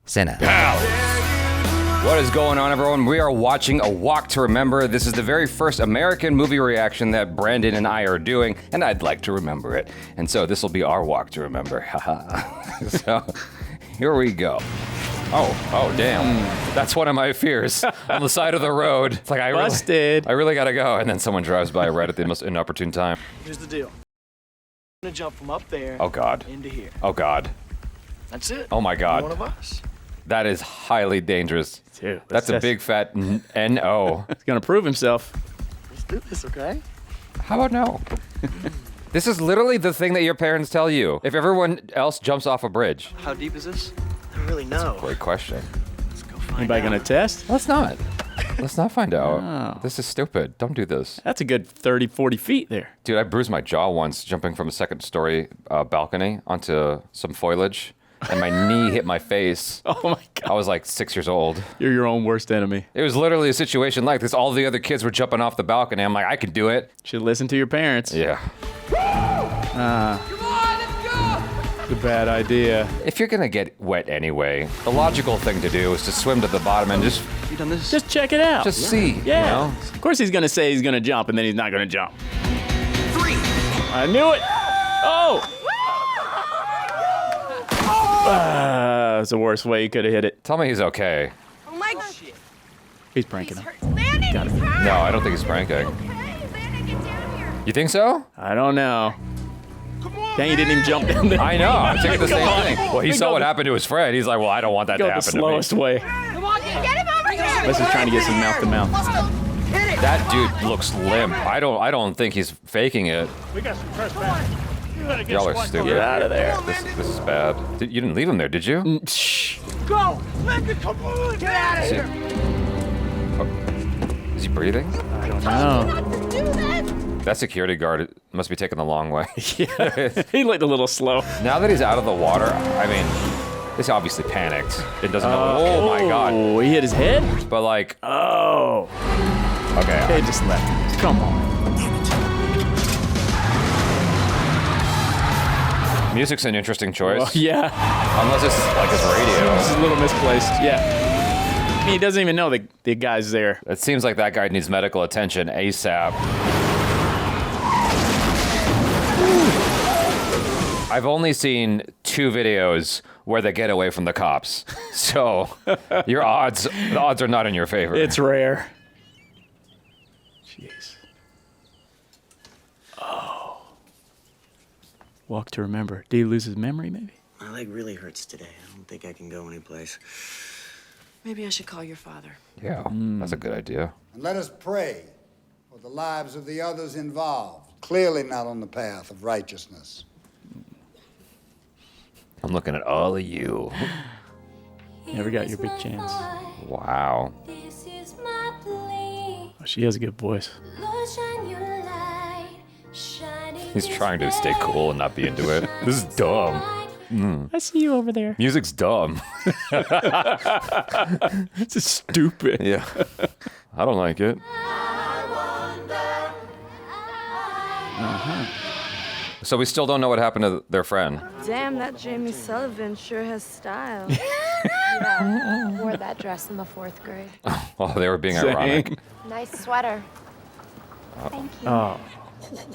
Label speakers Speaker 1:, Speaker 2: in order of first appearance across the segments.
Speaker 1: CinePals. What is going on, everyone? We are watching A Walk to Remember. This is the very first American movie reaction that Brandon and I are doing, and I'd like to remember it. And so this will be our Walk to Remember. So here we go. Oh, damn. That's one of my fears. On the side of the road. It's like, I really gotta go. And then someone drives by right at the most inopportune time.
Speaker 2: Here's the deal. I'm gonna jump from up there.
Speaker 1: Oh, God.
Speaker 2: Into here.
Speaker 1: Oh, God.
Speaker 2: That's it.
Speaker 1: Oh, my God.
Speaker 2: One of us.
Speaker 1: That is highly dangerous.
Speaker 3: Dude,
Speaker 1: that's a big fat N-O.
Speaker 3: He's gonna prove himself.
Speaker 2: Let's do this, okay?
Speaker 1: How about no? This is literally the thing that your parents tell you if everyone else jumps off a bridge.
Speaker 2: How deep is this? I don't really know.
Speaker 1: Great question.
Speaker 2: Let's go find
Speaker 3: Anybody
Speaker 2: out.
Speaker 3: gonna test?
Speaker 1: Let's not. Let's not find out.
Speaker 3: Oh.
Speaker 1: This is stupid. Don't do this.
Speaker 3: That's a good 30, 40 feet there.
Speaker 1: Dude, I bruised my jaw once jumping from a second-story balcony onto some foliage. And my knee hit my face.
Speaker 3: Oh my God.
Speaker 1: I was like 6 years old.
Speaker 3: You're your own worst enemy.
Speaker 1: It was literally a situation like this. All the other kids were jumping off the balcony. I'm like, I can do it.
Speaker 3: Should listen to your parents.
Speaker 1: Yeah.
Speaker 4: Come on, let's go!
Speaker 3: It's a bad idea.
Speaker 1: If you're gonna get wet anyway, the logical thing to do is to swim to the bottom and just
Speaker 2: You done this?
Speaker 3: Just check it out.
Speaker 1: Just see.
Speaker 3: Yeah.
Speaker 1: You know?
Speaker 3: Of course he's gonna say he's gonna jump and then he's not gonna jump.
Speaker 4: 3.
Speaker 3: I knew it. Oh! That's the worst way he could have hit it.
Speaker 1: Tell me he's okay.
Speaker 5: Oh my God.
Speaker 3: He's pranking him.
Speaker 5: Landon, he's hurt.
Speaker 1: No, I don't think he's pranking.
Speaker 5: Okay, Landon, get down here.
Speaker 1: You think so?
Speaker 3: I don't know. Dang, he didn't even jump down there.
Speaker 1: I know. I'm thinking the same
Speaker 3: Come on.
Speaker 1: thing. Well, he saw what happened to his friend. He's like, well, I don't want that to
Speaker 3: Go the
Speaker 1: happen
Speaker 3: slowest
Speaker 1: to me.
Speaker 3: way.
Speaker 5: Come on, get him over here.
Speaker 3: This is trying to get some mouth to mouth.
Speaker 1: That dude looks limp. I don't think he's faking it.
Speaker 6: We got some trespassing.
Speaker 1: Y'all are stupid.
Speaker 3: Get out of there.
Speaker 1: This is bad. You didn't leave him there, did you?
Speaker 3: Shh.
Speaker 2: Go! Landon, come on! Get out of here!
Speaker 1: Is he breathing?
Speaker 3: I don't know.
Speaker 5: Not to do that.
Speaker 1: That security guard must be taking the long way.
Speaker 3: Yeah. He looked a little slow.
Speaker 1: Now that he's out of the water, I mean, this obviously panicked. It doesn't know. Oh my God.
Speaker 3: Oh, he hit his head?
Speaker 1: But like,
Speaker 3: Oh.
Speaker 1: okay.
Speaker 3: They just left him. Come on.
Speaker 1: Music's an interesting choice.
Speaker 3: Well, yeah.
Speaker 1: Unless it's like his radio.
Speaker 3: This is a little misplaced. Yeah. He doesn't even know the guy's there.
Speaker 1: It seems like that guy needs medical attention ASAP. I've only seen 2 videos where they get away from the cops. So the odds are not in your favor.
Speaker 3: It's rare. Jeez. Oh. Walk to remember. Did he lose his memory, maybe?
Speaker 2: My leg really hurts today. I don't think I can go anyplace. Maybe I should call your father.
Speaker 1: Yeah, that's a good idea.
Speaker 7: And let us pray for the lives of the others involved, clearly not on the path of righteousness.
Speaker 1: I'm looking at all of you.
Speaker 3: Never got your big chance.
Speaker 1: Wow.
Speaker 3: Oh, she has a good voice.
Speaker 1: He's trying to stay cool and not be into it. This is dumb.
Speaker 3: I see you over there.
Speaker 1: Music's dumb.
Speaker 3: This is stupid.
Speaker 1: Yeah. I don't like it. So we still don't know what happened to their friend.
Speaker 5: Damn, that Jamie Sullivan sure has style.
Speaker 8: Yeah, wore that dress in the 4th grade.
Speaker 1: Oh, they were being
Speaker 3: Same.
Speaker 1: ironic.
Speaker 8: Nice sweater. Thank you.
Speaker 3: Oh,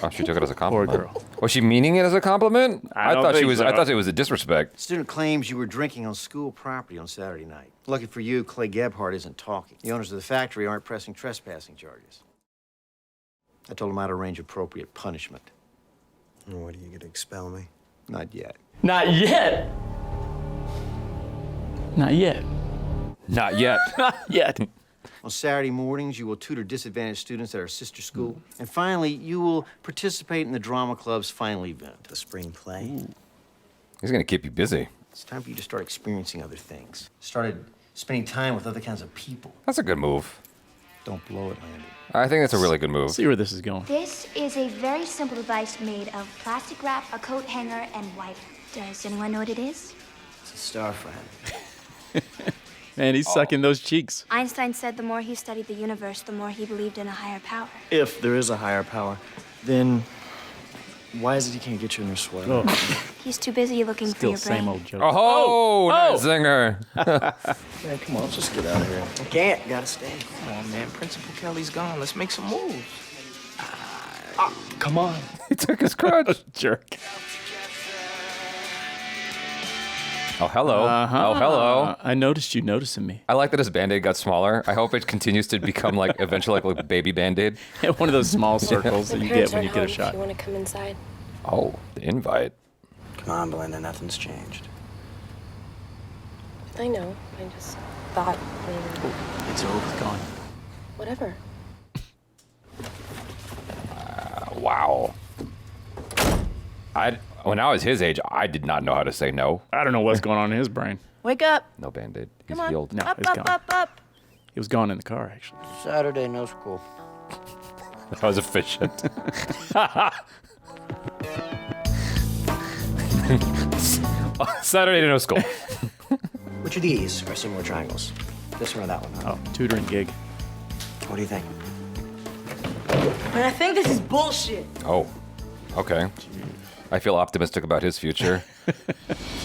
Speaker 1: Oh, she took it as a compliment.
Speaker 3: poor girl.
Speaker 1: Was she meaning it as a compliment?
Speaker 3: I don't
Speaker 1: thought she
Speaker 3: think
Speaker 1: was.
Speaker 3: so.
Speaker 1: I thought it was a disrespect.
Speaker 9: Student claims you were drinking on school property on Saturday night. Lucky for you, Clay Gebhardt isn't talking. The owners of the factory aren't pressing trespassing charges. I told him I'd arrange appropriate punishment.
Speaker 2: What, are you gonna expel me?
Speaker 9: Not yet.
Speaker 3: Not yet. Not yet.
Speaker 1: Not yet.
Speaker 3: Not yet.
Speaker 9: On Saturday mornings, you will tutor disadvantaged students at our sister school. And finally, you will participate in the drama club's final event.
Speaker 2: The spring play?
Speaker 1: He's gonna keep you busy.
Speaker 9: It's time for you to start experiencing other things. Started spending time with other kinds of people.
Speaker 1: That's a good move.
Speaker 9: Don't blow it, Landon.
Speaker 1: I think that's a really good move.
Speaker 3: See where this is going.
Speaker 8: This is a very simple device made of plastic wrap, a coat hanger, and white. Does anyone know what it is?
Speaker 9: It's a star friend.
Speaker 3: Man, he's sucking those cheeks.
Speaker 8: Einstein said the more he studied the universe, the more he believed in a higher power.
Speaker 2: If there is a higher power, then
Speaker 9: Why is it he can't get you in your sweater?
Speaker 3: Oh,
Speaker 8: He's too busy looking for
Speaker 3: still
Speaker 8: your
Speaker 3: same
Speaker 8: brain.
Speaker 3: old joke.
Speaker 1: Oh, nice zinger.
Speaker 9: Man, come on, let's just get out of here.
Speaker 2: I can't. Gotta stay.
Speaker 4: Come on, man. Principal Kelly's gone. Let's make some moves.
Speaker 9: Come on.
Speaker 1: He took his crutch.
Speaker 3: Jerk.
Speaker 1: Oh, hello. Oh, hello.
Speaker 3: I noticed you noticing me.
Speaker 1: I like that his Band-Aid got smaller. I hope it continues to become like eventually like baby Band-Aid.
Speaker 3: One of those small circles that you get when you get a shot.
Speaker 5: You want to come inside?
Speaker 1: Oh, the invite.
Speaker 2: Come on, Belinda. Nothing's changed.
Speaker 5: I know. I just thought maybe.
Speaker 2: It's over.
Speaker 3: Gone.
Speaker 5: Whatever.
Speaker 1: Wow. When I was his age, I did not know how to say no.
Speaker 3: I don't know what's going on in his brain.
Speaker 5: Wake up.
Speaker 1: No Band-Aid. He's
Speaker 5: Come on.
Speaker 1: healed.
Speaker 3: No,
Speaker 5: Up,
Speaker 3: it's
Speaker 5: up,
Speaker 3: gone.
Speaker 5: up.
Speaker 3: He was gone in the car, actually.
Speaker 9: Saturday, no school.
Speaker 1: That was efficient. Saturday to no school.
Speaker 2: Which of these are similar triangles? This one or that one? Huh?
Speaker 3: Oh, tutoring gig.
Speaker 2: What do you think?
Speaker 5: And I think this is bullshit.
Speaker 1: Oh, okay. I feel optimistic about his future.
Speaker 8: Do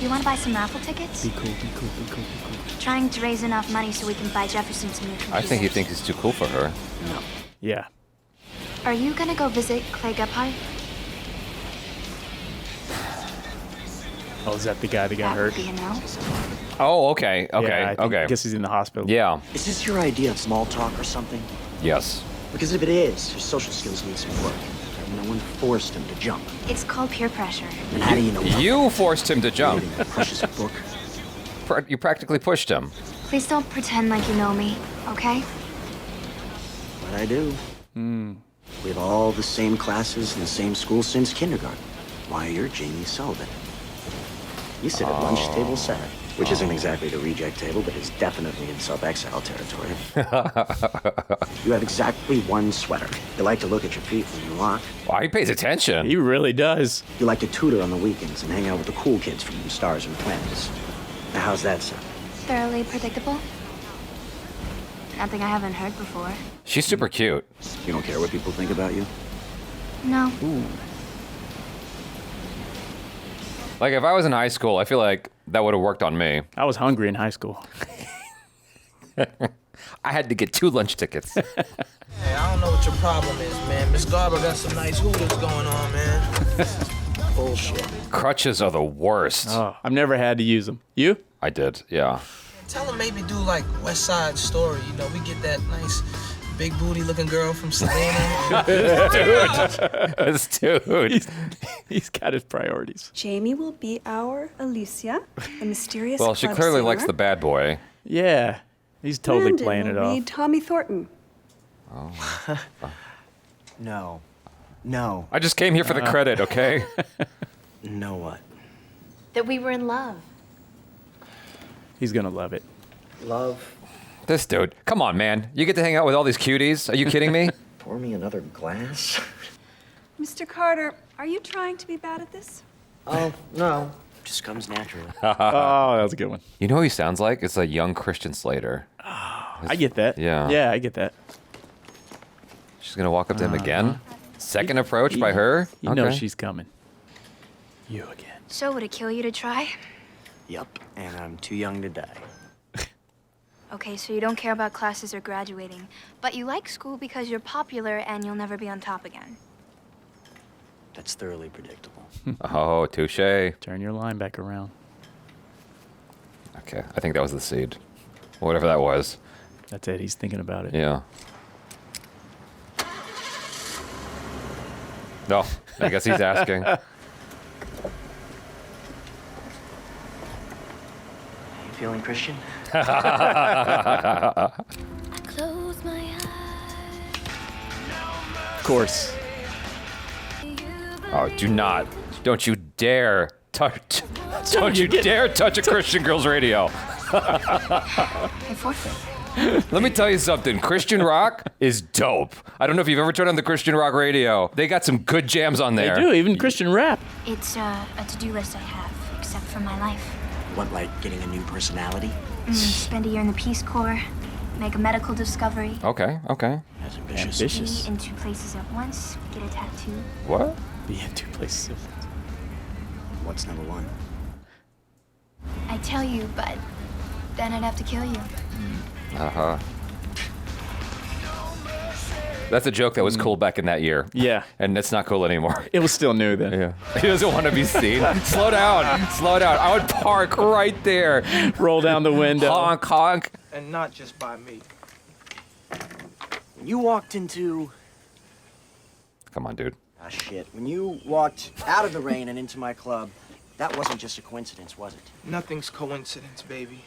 Speaker 8: you want to buy some raffle tickets?
Speaker 3: Be cool, be cool, be cool, be cool.
Speaker 8: Trying to raise enough money so we can buy Jefferson some new computers.
Speaker 1: I think he thinks he's too cool for her.
Speaker 3: Yeah.
Speaker 8: Are you gonna go visit Clay Gebhardt?
Speaker 3: Oh, is that the guy that got
Speaker 8: That would
Speaker 3: hurt?
Speaker 8: be a no.
Speaker 1: Oh, okay, okay,
Speaker 3: Yeah, I think-
Speaker 1: okay.
Speaker 3: I guess he's in the hospital.
Speaker 1: Yeah,
Speaker 2: Is this your idea of small talk or something?
Speaker 1: yes.
Speaker 2: Because if it is, your social skills need some work. And no one forced him to jump.
Speaker 8: It's called peer pressure.
Speaker 2: And how do you know?
Speaker 1: You forced him to jump.
Speaker 2: Reading a precious book.
Speaker 1: You practically pushed him.
Speaker 8: Please don't pretend like you know me, okay?
Speaker 2: But I do. We have all the same classes in the same school since kindergarten. Why, you're Jamie Sullivan. You sit at lunch table 7, which isn't exactly the reject table, but is definitely in sub-exile territory. You have exactly one sweater. You like to look at your feet when you walk.
Speaker 1: Wow, he pays attention.
Speaker 3: He really does.
Speaker 2: You like to tutor on the weekends and hang out with the cool kids from Stars and Planets. Now, how's that sound?
Speaker 8: Thoroughly predictable. Nothing I haven't heard before.
Speaker 1: She's super cute.
Speaker 2: You don't care what people think about you?
Speaker 8: No.
Speaker 1: Like, if I was in high school, I feel like that would have worked on me.
Speaker 3: I was hungry in high school.
Speaker 1: I had to get 2 lunch tickets.
Speaker 4: Hey, I don't know what your problem is, man. Miss Garber got some nice hooters going on, man.
Speaker 2: Bullshit.
Speaker 1: Crutches are the worst.
Speaker 3: Oh, I've never had to use them. You?
Speaker 1: I did, yeah.
Speaker 4: Tell him maybe do like West Side Story. You know, we get that nice big booty looking girl from Selena.
Speaker 1: This dude.
Speaker 3: He's got his priorities.
Speaker 6: Jamie will be our Alicia, the mysterious
Speaker 1: Well, she
Speaker 6: club
Speaker 1: clearly
Speaker 6: singer.
Speaker 1: likes the bad boy.
Speaker 3: Yeah. He's totally
Speaker 6: Landon
Speaker 3: playing it
Speaker 6: will
Speaker 3: off.
Speaker 6: read Tommy Thornton.
Speaker 2: No. No.
Speaker 1: I just came here for the credit, okay?
Speaker 2: No what?
Speaker 8: That we were in love.
Speaker 3: He's gonna love it.
Speaker 2: Love?
Speaker 1: This dude. Come on, man. You get to hang out with all these cuties. Are you kidding me?
Speaker 2: Pour me another glass?
Speaker 6: Mr. Carter, are you trying to be bad at this?
Speaker 2: Oh, no. Just comes naturally.
Speaker 3: Oh, that was a good one.
Speaker 1: You know who he sounds like? It's a young Christian Slater.
Speaker 3: I get that.
Speaker 1: Yeah.
Speaker 3: Yeah, I get that.
Speaker 1: She's gonna walk up to him again. Second approach by her.
Speaker 3: You know
Speaker 1: Okay.
Speaker 3: she's coming. You again.
Speaker 8: So would it kill you to try?
Speaker 2: Yup. And I'm too young to die.
Speaker 8: Okay, so you don't care about classes or graduating, but you like school because you're popular and you'll never be on top again.
Speaker 2: That's thoroughly predictable.
Speaker 1: Oh, touche.
Speaker 3: Turn your line back around.
Speaker 1: Okay, I think that was the seed. Whatever that was.
Speaker 3: That's it. He's thinking about it.
Speaker 1: Yeah. No, I guess he's asking.
Speaker 2: You feeling Christian?
Speaker 8: Close my eyes.
Speaker 3: Of course.
Speaker 1: Oh, don't you dare touch. Don't you dare touch a Christian Girls Radio.
Speaker 8: I forfeit.
Speaker 1: Let me tell you something. Christian rock is dope. I don't know if you've ever turned on the Christian rock radio. They got some good jams on there.
Speaker 3: They do, even Christian rap.
Speaker 8: It's a to-do list I have, except for my life.
Speaker 2: What, like getting a new personality?
Speaker 8: Spend a year in the Peace Corps, make a medical discovery,
Speaker 1: Okay.
Speaker 2: That's ambitious.
Speaker 3: Ambitious.
Speaker 8: be in 2 places at once, get a tattoo.
Speaker 1: What?
Speaker 3: Be in two places at once.
Speaker 2: What's number one?
Speaker 8: I tell you, but then I'd have to kill you.
Speaker 1: Uh-huh. That's a joke that was cool back in that year.
Speaker 3: Yeah.
Speaker 1: And it's not cool anymore.
Speaker 3: It was still new then.
Speaker 1: Yeah. He doesn't want to be seen. Slow down. Slow down. I would park right there.
Speaker 3: Roll down the window.
Speaker 1: Honk, honk.
Speaker 4: And not just by me.
Speaker 2: When you walked into...
Speaker 1: Come on, dude.
Speaker 2: Ah, shit. When you walked out of the rain and into my club, that wasn't just a coincidence, was it?
Speaker 4: Nothing's coincidence, baby.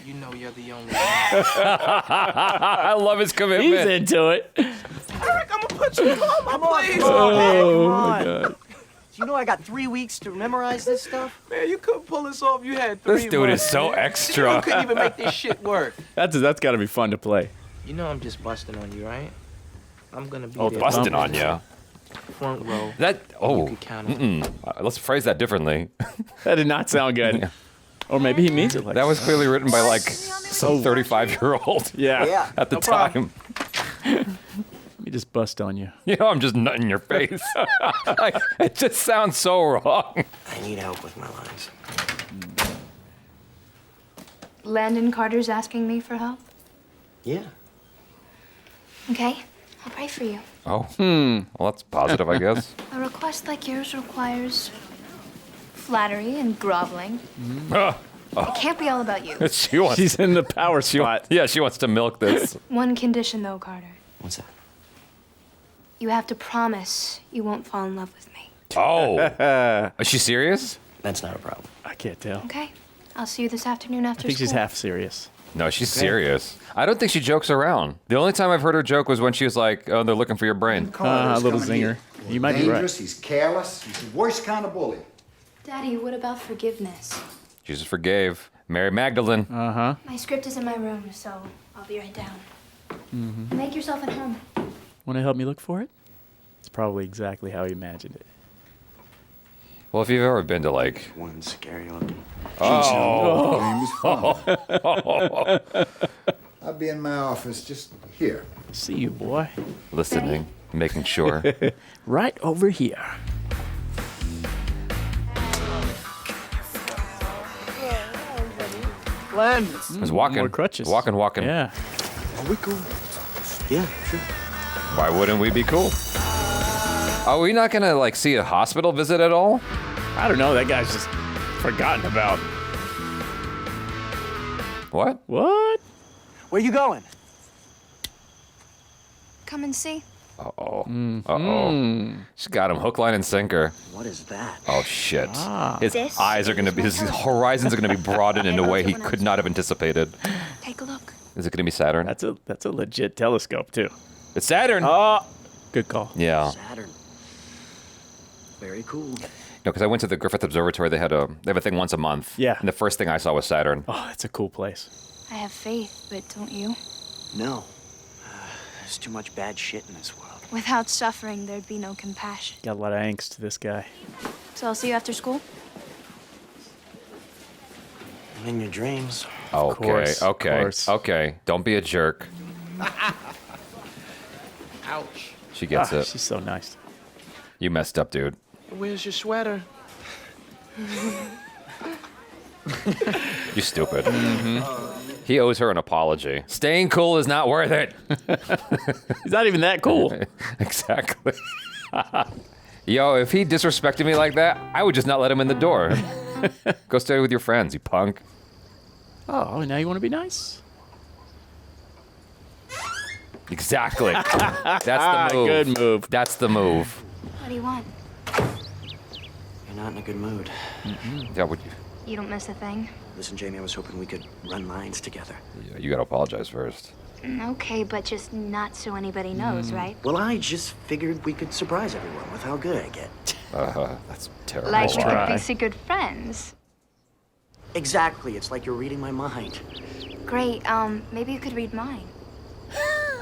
Speaker 4: You know you're the only one.
Speaker 1: I love his commitment.
Speaker 3: He's into it.
Speaker 4: Eric, I'm gonna put you home,
Speaker 2: Come on,
Speaker 4: please.
Speaker 2: come on, man, come
Speaker 3: Oh,
Speaker 2: on.
Speaker 3: my God.
Speaker 2: Do you know I got 3 weeks to memorize this stuff?
Speaker 4: Man, you couldn't pull this off. You had 3
Speaker 1: This dude is
Speaker 4: months,
Speaker 1: so
Speaker 4: man.
Speaker 1: extra.
Speaker 4: You couldn't even make this shit work.
Speaker 3: That's got to be fun to play.
Speaker 4: You know I'm just busting on you, right? I'm gonna be
Speaker 3: Oh,
Speaker 4: there.
Speaker 1: Busting on you.
Speaker 4: Front row.
Speaker 1: That, oh.
Speaker 4: You can count it.
Speaker 1: Let's phrase that differently.
Speaker 3: That did not sound good.
Speaker 1: Yeah.
Speaker 3: Or maybe he means it like
Speaker 1: That was clearly written by like some 35-year-old
Speaker 3: Yeah.
Speaker 2: Yeah.
Speaker 1: at the
Speaker 4: No
Speaker 1: time.
Speaker 4: problem.
Speaker 3: Let me just bust on you.
Speaker 1: You know, I'm just nutting your face. Like, it just sounds so wrong.
Speaker 2: I need help with my lines.
Speaker 8: Landon Carter's asking me for help.
Speaker 2: Yeah.
Speaker 8: Okay, I'll pray for you.
Speaker 1: Oh. Well, that's positive, I guess.
Speaker 8: A request like yours requires flattery and groveling.
Speaker 1: Ah,
Speaker 8: It can't be all about you.
Speaker 1: she wants.
Speaker 3: She's in the power spot.
Speaker 1: Yeah, she wants to milk this.
Speaker 8: One condition, though, Carter.
Speaker 2: What's that?
Speaker 8: You have to promise you won't fall in love with me.
Speaker 1: Oh. Is she serious?
Speaker 2: That's not a problem.
Speaker 3: I can't tell.
Speaker 8: Okay? I'll see you this afternoon
Speaker 3: I
Speaker 8: after
Speaker 3: think
Speaker 8: school.
Speaker 3: she's half serious.
Speaker 1: No, she's serious. I don't think she jokes around. The only time I've heard her joke was when she was like, "Oh, they're looking for your brain."
Speaker 3: A little zinger. You might be right.
Speaker 7: Dangerous, he's careless, he's the worst kind of bully.
Speaker 8: Daddy, what about forgiveness?
Speaker 1: Jesus forgave Mary Magdalene.
Speaker 3: Uh-huh.
Speaker 8: My script is in my room, so I'll be right down. Make yourself at home.
Speaker 3: Want to help me look for it? It's probably exactly how he imagined it.
Speaker 1: Well, if you've ever been to like,
Speaker 2: One scary looking.
Speaker 1: oh,
Speaker 7: I'll be in my office just here.
Speaker 3: See you, boy.
Speaker 1: listening, making sure.
Speaker 3: Right over here.
Speaker 4: Glenn.
Speaker 1: I was walking,
Speaker 3: More crutches.
Speaker 1: walking.
Speaker 3: Yeah.
Speaker 2: Are we cool? Yeah, sure.
Speaker 1: Why wouldn't we be cool? Are we not gonna like see a hospital visit at all?
Speaker 3: I don't know. That guy's just forgotten about.
Speaker 1: What?
Speaker 3: What?
Speaker 2: Where you going?
Speaker 8: Come and see.
Speaker 1: She's got him hook, line, and sinker.
Speaker 2: What is that?
Speaker 1: Oh shit! His
Speaker 8: This
Speaker 1: eyes are gonna be, his horizons are gonna be broadened in a way he could not have anticipated.
Speaker 8: Take a look.
Speaker 1: Is it gonna be Saturn?
Speaker 3: That's a legit telescope too.
Speaker 1: It's Saturn.
Speaker 3: Oh, good call.
Speaker 1: Yeah.
Speaker 2: Saturn. Very cool.
Speaker 1: No, because I went to the Griffith Observatory. They have a thing once a month.
Speaker 3: Yeah.
Speaker 1: And the first thing I saw was Saturn.
Speaker 3: Oh, it's a cool place.
Speaker 8: I have faith, but don't you?
Speaker 2: No. There's too much bad shit in this world.
Speaker 8: Without suffering, there'd be no compassion.
Speaker 3: Got a lot of angst, this guy.
Speaker 8: So I'll see you after school?
Speaker 2: In your dreams.
Speaker 1: Okay.
Speaker 3: course, of
Speaker 1: Okay.
Speaker 3: course.
Speaker 1: Okay. Don't be a jerk.
Speaker 4: Ouch.
Speaker 1: She gets it.
Speaker 3: She's so nice.
Speaker 1: You messed up, dude.
Speaker 4: Where's your sweater?
Speaker 1: You stupid. He owes her an apology. Staying cool is not worth it.
Speaker 3: He's not even that cool.
Speaker 1: Exactly. Yo, if he disrespected me like that, I would just not let him in the door. Go stay with your friends, you punk.
Speaker 3: Oh, now you want to be nice?
Speaker 1: Exactly. That's the move.
Speaker 3: Good move.
Speaker 1: That's the move.
Speaker 8: What do you want?
Speaker 2: You're not in a good mood.
Speaker 1: Yeah, would
Speaker 8: You don't miss a thing?
Speaker 2: Listen, Jamie, I was hoping we could run lines together.
Speaker 1: you gotta apologize first.
Speaker 8: Okay, but just not so anybody knows, right?
Speaker 2: Well, I just figured we could surprise everyone with how good I get.
Speaker 1: That's terrible.
Speaker 8: Like we could
Speaker 3: try.
Speaker 8: be secret friends.
Speaker 2: Exactly. It's like you're reading my mind.
Speaker 8: Great, maybe you could read mine.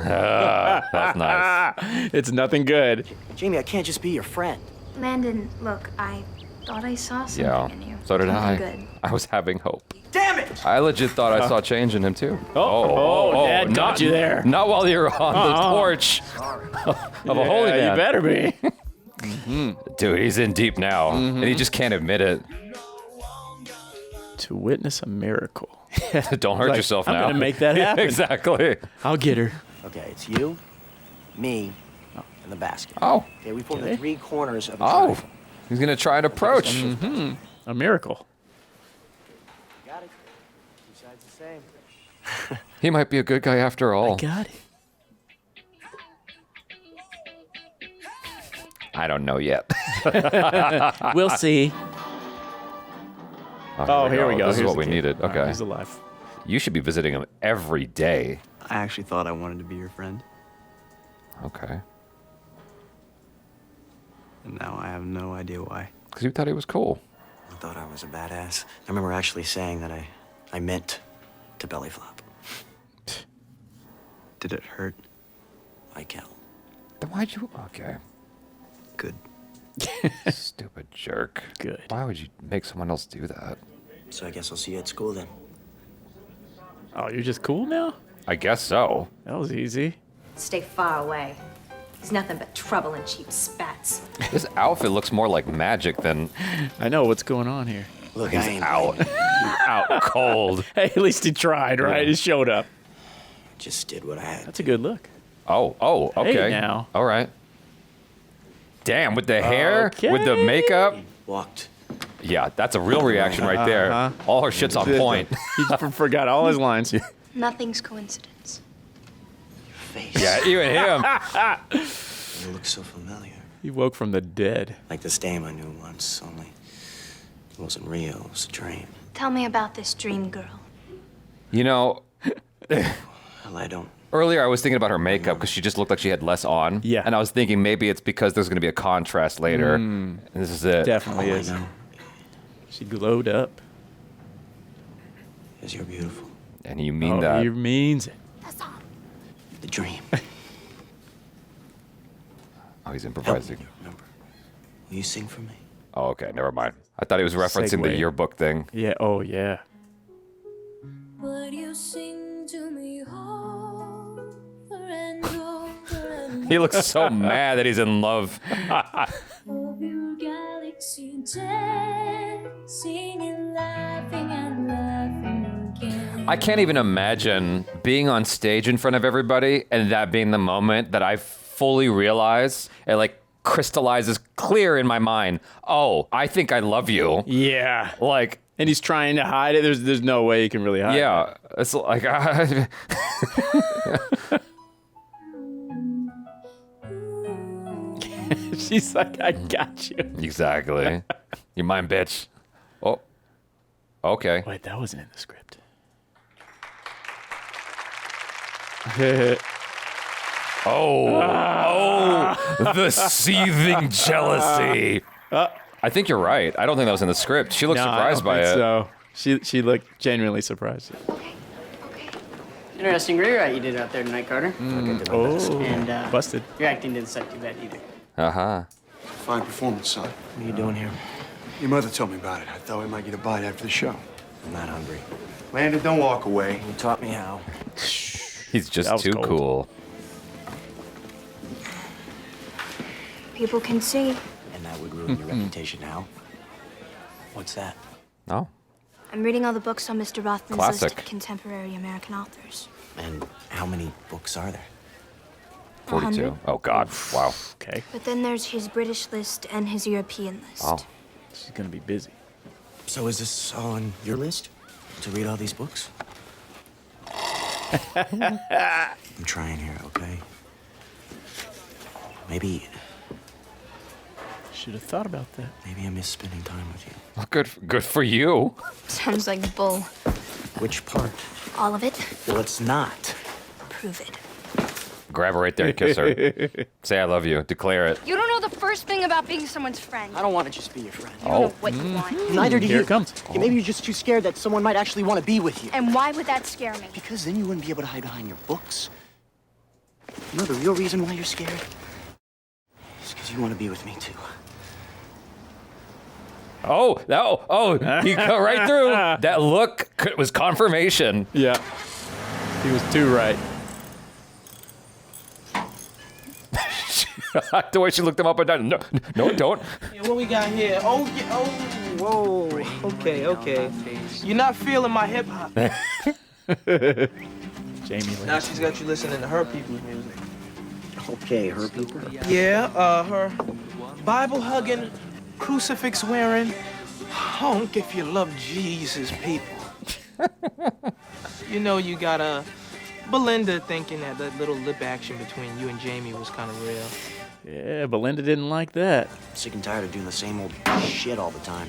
Speaker 1: That's nice.
Speaker 3: It's nothing good.
Speaker 2: Jamie, I can't just be your friend.
Speaker 8: Landon, look, I thought I saw something
Speaker 1: Yeah.
Speaker 8: in you.
Speaker 1: So did I.
Speaker 8: Good.
Speaker 1: I was having hope.
Speaker 2: Damn it!
Speaker 1: I legit thought I saw change in him too.
Speaker 3: Dad got you there.
Speaker 1: Not while you're on the porch of a holy man.
Speaker 3: You better be.
Speaker 1: Dude, he's in deep now, and he just can't admit it.
Speaker 3: To witness a miracle.
Speaker 1: Don't hurt yourself now.
Speaker 3: I'm gonna make that happen.
Speaker 1: Exactly.
Speaker 3: I'll get her.
Speaker 2: Okay, it's you, me, and the basket.
Speaker 1: Oh.
Speaker 2: Okay, we form the three corners of a
Speaker 1: Oh.
Speaker 2: triangle.
Speaker 1: He's gonna try and approach.
Speaker 3: A miracle.
Speaker 2: Got it? Two sides the same.
Speaker 1: He might be a good guy after all.
Speaker 3: Got it.
Speaker 1: I don't know yet.
Speaker 3: We'll see. Oh, here we go.
Speaker 1: This is
Speaker 3: Here's
Speaker 1: what
Speaker 3: the
Speaker 1: we
Speaker 3: kid.
Speaker 1: needed.
Speaker 3: All right,
Speaker 1: Okay.
Speaker 3: he's alive.
Speaker 1: You should be visiting him every day.
Speaker 10: I actually thought I wanted to be your friend,
Speaker 1: Okay.
Speaker 10: and now I have no idea why.
Speaker 1: Because you thought he was cool.
Speaker 2: I thought I was a badass. I remember actually saying that I meant to belly flop.
Speaker 10: Did it hurt?
Speaker 2: Like hell.
Speaker 1: Then why'd you... Okay.
Speaker 10: Good.
Speaker 1: Stupid jerk.
Speaker 3: Good.
Speaker 1: Why would you make someone else do that?
Speaker 2: So I guess I'll see you at school then.
Speaker 3: Oh, you're just cool now?
Speaker 1: I guess so.
Speaker 3: That was easy.
Speaker 5: Stay far away. He's nothing but trouble and cheap spats.
Speaker 1: This outfit looks more like magic than
Speaker 3: I know what's going on here.
Speaker 2: Look, I ain't
Speaker 1: out. Out cold.
Speaker 3: Hey, at least he tried, right? He showed up.
Speaker 2: just did what I had.
Speaker 3: That's a good look.
Speaker 1: Oh, okay.
Speaker 3: Hey, now.
Speaker 1: All right. Damn, with the hair,
Speaker 3: Okay.
Speaker 1: with the makeup.
Speaker 2: Walked.
Speaker 1: Yeah, that's a real reaction right there. All her shit's on point.
Speaker 3: He forgot all his lines.
Speaker 8: Nothing's coincidence.
Speaker 2: Your face.
Speaker 1: Yeah, even him.
Speaker 2: You look so familiar.
Speaker 3: He woke from the dead.
Speaker 2: Like this dame I knew once, only it wasn't real, it was a dream.
Speaker 8: Tell me about this dream girl.
Speaker 1: You know,
Speaker 2: Well, I don't.
Speaker 1: earlier I was thinking about her makeup because she just looked like she had less on.
Speaker 3: Yeah.
Speaker 1: And I was thinking maybe it's because there's going to be a contrast later. And this is it.
Speaker 3: Definitely
Speaker 2: All I
Speaker 3: is.
Speaker 2: know
Speaker 3: She glowed up.
Speaker 2: is you're beautiful.
Speaker 1: And you mean that.
Speaker 3: He means it.
Speaker 2: The dream.
Speaker 1: Oh, he's
Speaker 2: Help me
Speaker 1: improvising.
Speaker 2: to remember. Will you sing for me?
Speaker 1: Oh, okay. Never mind. I thought he was referencing the
Speaker 3: Segue.
Speaker 1: yearbook thing.
Speaker 3: Yeah. Oh, yeah.
Speaker 11: Would you sing to me over and over and
Speaker 1: He looks so mad that he's in love.
Speaker 11: of your galaxy dancing and laughing again?
Speaker 1: I can't even imagine being on stage in front of everybody and that being the moment that I fully realize it like crystallizes clear in my mind. Oh, I think I love you.
Speaker 3: Yeah.
Speaker 1: Like,
Speaker 3: And he's trying to hide it. There's no way he can really hide it.
Speaker 1: yeah, it's like
Speaker 3: She's like, I got you.
Speaker 1: exactly. You mind, bitch? Oh, okay.
Speaker 3: Wait, that wasn't in the script.
Speaker 1: The seething jealousy. I think you're right. I don't think that was in the script. She looked
Speaker 3: No,
Speaker 1: surprised
Speaker 3: I
Speaker 1: by
Speaker 3: don't
Speaker 1: it.
Speaker 3: think So she looked genuinely surprised.
Speaker 8: Okay.
Speaker 12: Interesting rewrite you did out there tonight, Carter.
Speaker 3: Oh,
Speaker 12: And
Speaker 3: busted.
Speaker 12: your acting didn't suck too bad either.
Speaker 1: Uh-huh.
Speaker 13: Fine performance, son.
Speaker 2: What are you doing here?
Speaker 13: Your mother told me about it. I thought we might get a bite after the show.
Speaker 2: I'm not hungry.
Speaker 13: Landon, don't walk away.
Speaker 2: You taught me how.
Speaker 1: He's just
Speaker 3: That was
Speaker 1: too
Speaker 3: cold.
Speaker 1: cool.
Speaker 8: People can see.
Speaker 2: And that would ruin your reputation now. What's that?
Speaker 1: Oh.
Speaker 8: I'm reading all the books on Mr. Rothman's list
Speaker 1: Classic.
Speaker 8: of contemporary American authors.
Speaker 2: And how many books are there?
Speaker 1: 42.
Speaker 8: 100.
Speaker 1: Oh, God. Wow.
Speaker 3: Okay.
Speaker 8: But then there's his British list and his European list.
Speaker 1: Oh.
Speaker 3: She's going to be busy.
Speaker 2: So is this all on your list? To read all these books? I'm trying here, okay? Maybe
Speaker 3: Should have thought about that.
Speaker 2: I miss spending time with you.
Speaker 1: Well, good for you.
Speaker 8: Sounds like bull.
Speaker 2: Which part?
Speaker 8: All of it?
Speaker 2: Well, it's not.
Speaker 8: Prove it.
Speaker 1: Grab her right there and kiss her. Say I love you. Declare it.
Speaker 8: You don't know the first thing about being someone's friend.
Speaker 12: I don't want to just be your friend.
Speaker 8: You don't know what you want.
Speaker 2: Neither do
Speaker 3: Here
Speaker 2: you.
Speaker 3: it comes.
Speaker 2: Yeah, maybe you're just too scared that someone might actually want to be with you.
Speaker 8: And why would that scare me?
Speaker 2: Because then you wouldn't be able to hide behind your books. You know the real reason why you're scared? It's because you want to be with me too.
Speaker 1: He cut right through. That look was confirmation.
Speaker 3: Yeah. He was too right.
Speaker 1: The way she looked him up and down. No, don't.
Speaker 4: Yeah, what we got here? Oh, yeah, oh, whoa. Okay. You're not feeling my hip hop.
Speaker 3: Jamie.
Speaker 4: Now she's got you listening to her people's music.
Speaker 2: Okay, her people.
Speaker 4: Yeah, her Bible-hugging, crucifix-wearing, honk if you love Jesus people. You know you got Belinda thinking that little lip action between you and Jamie was kind of real.
Speaker 3: Yeah, Belinda didn't like that.
Speaker 2: Sick and tired of doing the same old shit all the time.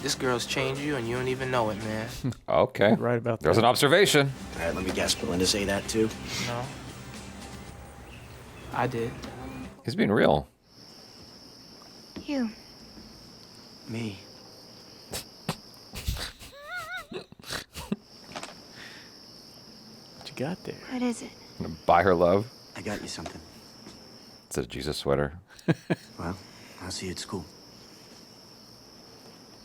Speaker 4: This girl's changed you and you don't even know it, man.
Speaker 1: Okay.
Speaker 3: Right about that.
Speaker 1: There's an observation.
Speaker 2: All right, let me guess. Belinda say that too?
Speaker 4: No. I did.
Speaker 1: He's being real.
Speaker 8: You.
Speaker 2: Me.
Speaker 3: What you got there?
Speaker 8: What is it?
Speaker 1: Buy her love.
Speaker 2: I got you something.
Speaker 1: It's a Jesus sweater.
Speaker 2: Well, I'll see you at school.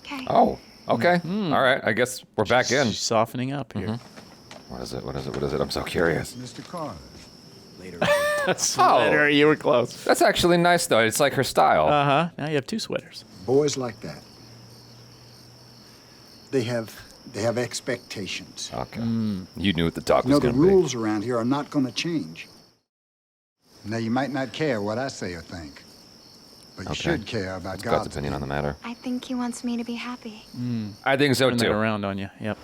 Speaker 8: Okay.
Speaker 1: Oh, okay. All right. I guess we're back in.
Speaker 3: She's softening up here.
Speaker 1: What is it? I'm so curious.
Speaker 7: Mr. Carter.
Speaker 2: Later.
Speaker 3: Sweater, you were close.
Speaker 1: That's actually nice, though. It's like her style.
Speaker 3: Uh-huh. Now you have 2 sweaters.
Speaker 7: Boys like that. They have expectations.
Speaker 1: Okay. You knew what the talk
Speaker 7: No,
Speaker 1: was
Speaker 7: the
Speaker 1: going to be.
Speaker 7: rules around here are not going to change. Now, you might not care what I say or think, but you should care about
Speaker 1: That's God's opinion on the matter.
Speaker 8: I think he wants me to be happy.
Speaker 1: I think so,
Speaker 3: Turn that
Speaker 1: too.
Speaker 3: around on you. Yep.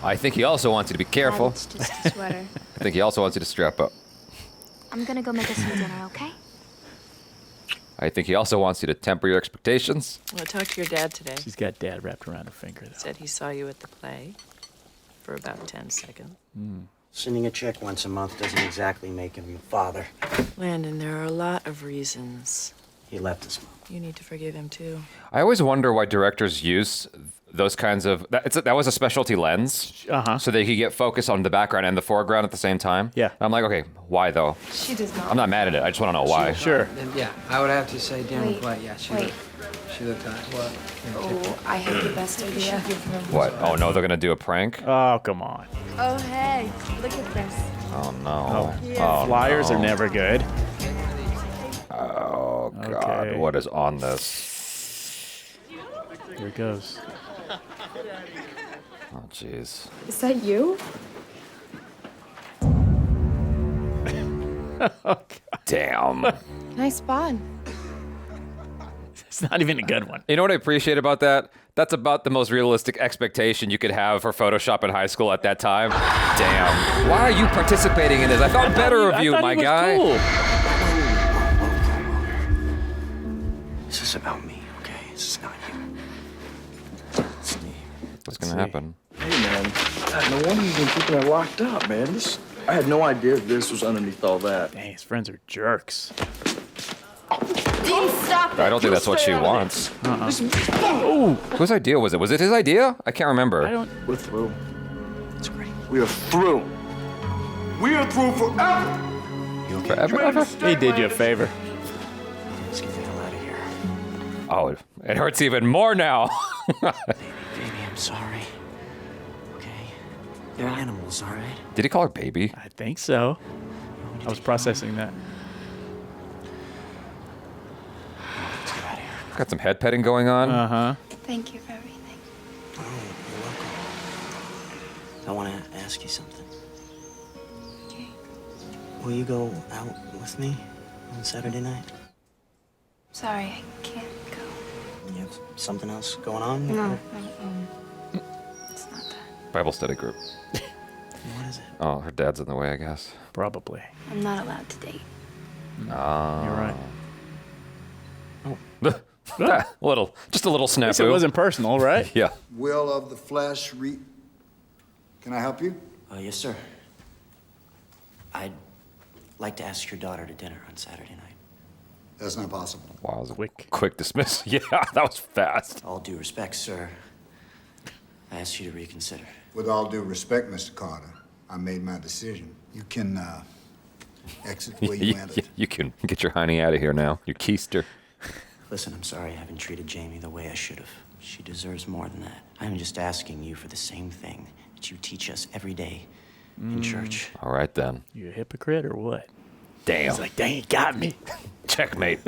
Speaker 1: I think he also wants you to be careful.
Speaker 8: It's just a sweater.
Speaker 1: I think he also wants you to strap up.
Speaker 8: I'm gonna go make us some dinner, okay?
Speaker 1: I think he also wants you to temper your expectations.
Speaker 14: Well, I talked to your dad today.
Speaker 3: She's got Dad wrapped around her finger, though.
Speaker 14: Said he saw you at the play for about 10 seconds.
Speaker 2: Sending a check once a month doesn't exactly make him a father.
Speaker 14: Landon, there are a lot of reasons.
Speaker 2: He left us.
Speaker 14: You need to forgive him, too.
Speaker 1: I always wonder why directors use those kinds of... That was a specialty lens.
Speaker 3: Uh-huh.
Speaker 1: So they could get focus on the background and the foreground at the same time.
Speaker 3: Yeah.
Speaker 1: And I'm like, okay, why, though?
Speaker 5: She does not.
Speaker 1: I'm not mad at it. I just want to know why.
Speaker 3: Sure.
Speaker 12: Yeah, I would have to say damn
Speaker 5: Wait,
Speaker 12: quiet. Yeah, she
Speaker 5: wait.
Speaker 12: looked nice. What?
Speaker 5: Oh, I had the best idea.
Speaker 1: What? Oh, no, they're going to do a prank?
Speaker 3: Oh, come on.
Speaker 5: Oh, hey, look at this.
Speaker 1: Oh, no.
Speaker 3: Oh, flyers are never good.
Speaker 1: Oh, God.
Speaker 3: Okay.
Speaker 1: What is on this?
Speaker 3: Here it goes.
Speaker 1: Oh, jeez.
Speaker 5: Is that you?
Speaker 1: Damn.
Speaker 5: Nice bod.
Speaker 3: It's not even a good one.
Speaker 1: You know what I appreciate about that? That's about the most realistic expectation you could have for Photoshop in high school at that time. Damn. Why are you participating in this? I thought better of you, my guy.
Speaker 3: Cool.
Speaker 2: This is about me, okay? This is not you.
Speaker 1: What's going to happen?
Speaker 15: Hey, man. God, no wonder you've been keeping it locked up, man. I had no idea this was underneath all that.
Speaker 3: Dang, his friends are jerks.
Speaker 5: Dean, stop
Speaker 1: I don't think that's what she wants.
Speaker 3: Oh,
Speaker 1: Whose idea was it? Was it his idea? I can't remember.
Speaker 15: We're through. It's great. We are through. We are through forever.
Speaker 1: Forever, ever?
Speaker 3: he did you a favor.
Speaker 2: Let's get the hell out of here.
Speaker 1: Oh, it hurts even more now.
Speaker 2: Baby, I'm sorry. Okay? They're animals, all right?
Speaker 1: Did he call her baby?
Speaker 3: I think so. I was processing that.
Speaker 2: Let's get out of here.
Speaker 1: Got some head petting going on.
Speaker 3: Uh-huh.
Speaker 8: Thank you for everything.
Speaker 2: Oh, you're welcome. I want to ask you something.
Speaker 8: Okay.
Speaker 2: Will you go out with me on Saturday night?
Speaker 8: Sorry, I can't go.
Speaker 2: You have something else going on?
Speaker 8: No. It's not that.
Speaker 1: Bible study group.
Speaker 2: What is it?
Speaker 1: Oh, her dad's in the way, I guess.
Speaker 3: Probably.
Speaker 8: I'm not allowed to date.
Speaker 3: You're right.
Speaker 1: Just a little
Speaker 3: At least
Speaker 1: snafu.
Speaker 3: it wasn't personal, right?
Speaker 1: Yeah.
Speaker 7: Will of the flesh Can I help you?
Speaker 2: Yes, sir. I'd like to ask your daughter to dinner on Saturday night.
Speaker 7: That's not possible.
Speaker 1: Wow, that was quick dismiss. Yeah, that was fast.
Speaker 2: All due respect, sir. I ask you to reconsider.
Speaker 7: With all due respect, Mr. Carter, I made my decision. You can exit the way you entered.
Speaker 1: You can get your honey out of here now. You keister.
Speaker 2: Listen, I'm sorry I haven't treated Jamie the way I should have. She deserves more than that. I'm just asking you for the same thing that you teach us every day in church.
Speaker 1: All right, then.
Speaker 3: You a hypocrite or what?
Speaker 1: Damn.
Speaker 3: He's like, dang, he got me.
Speaker 1: Checkmate.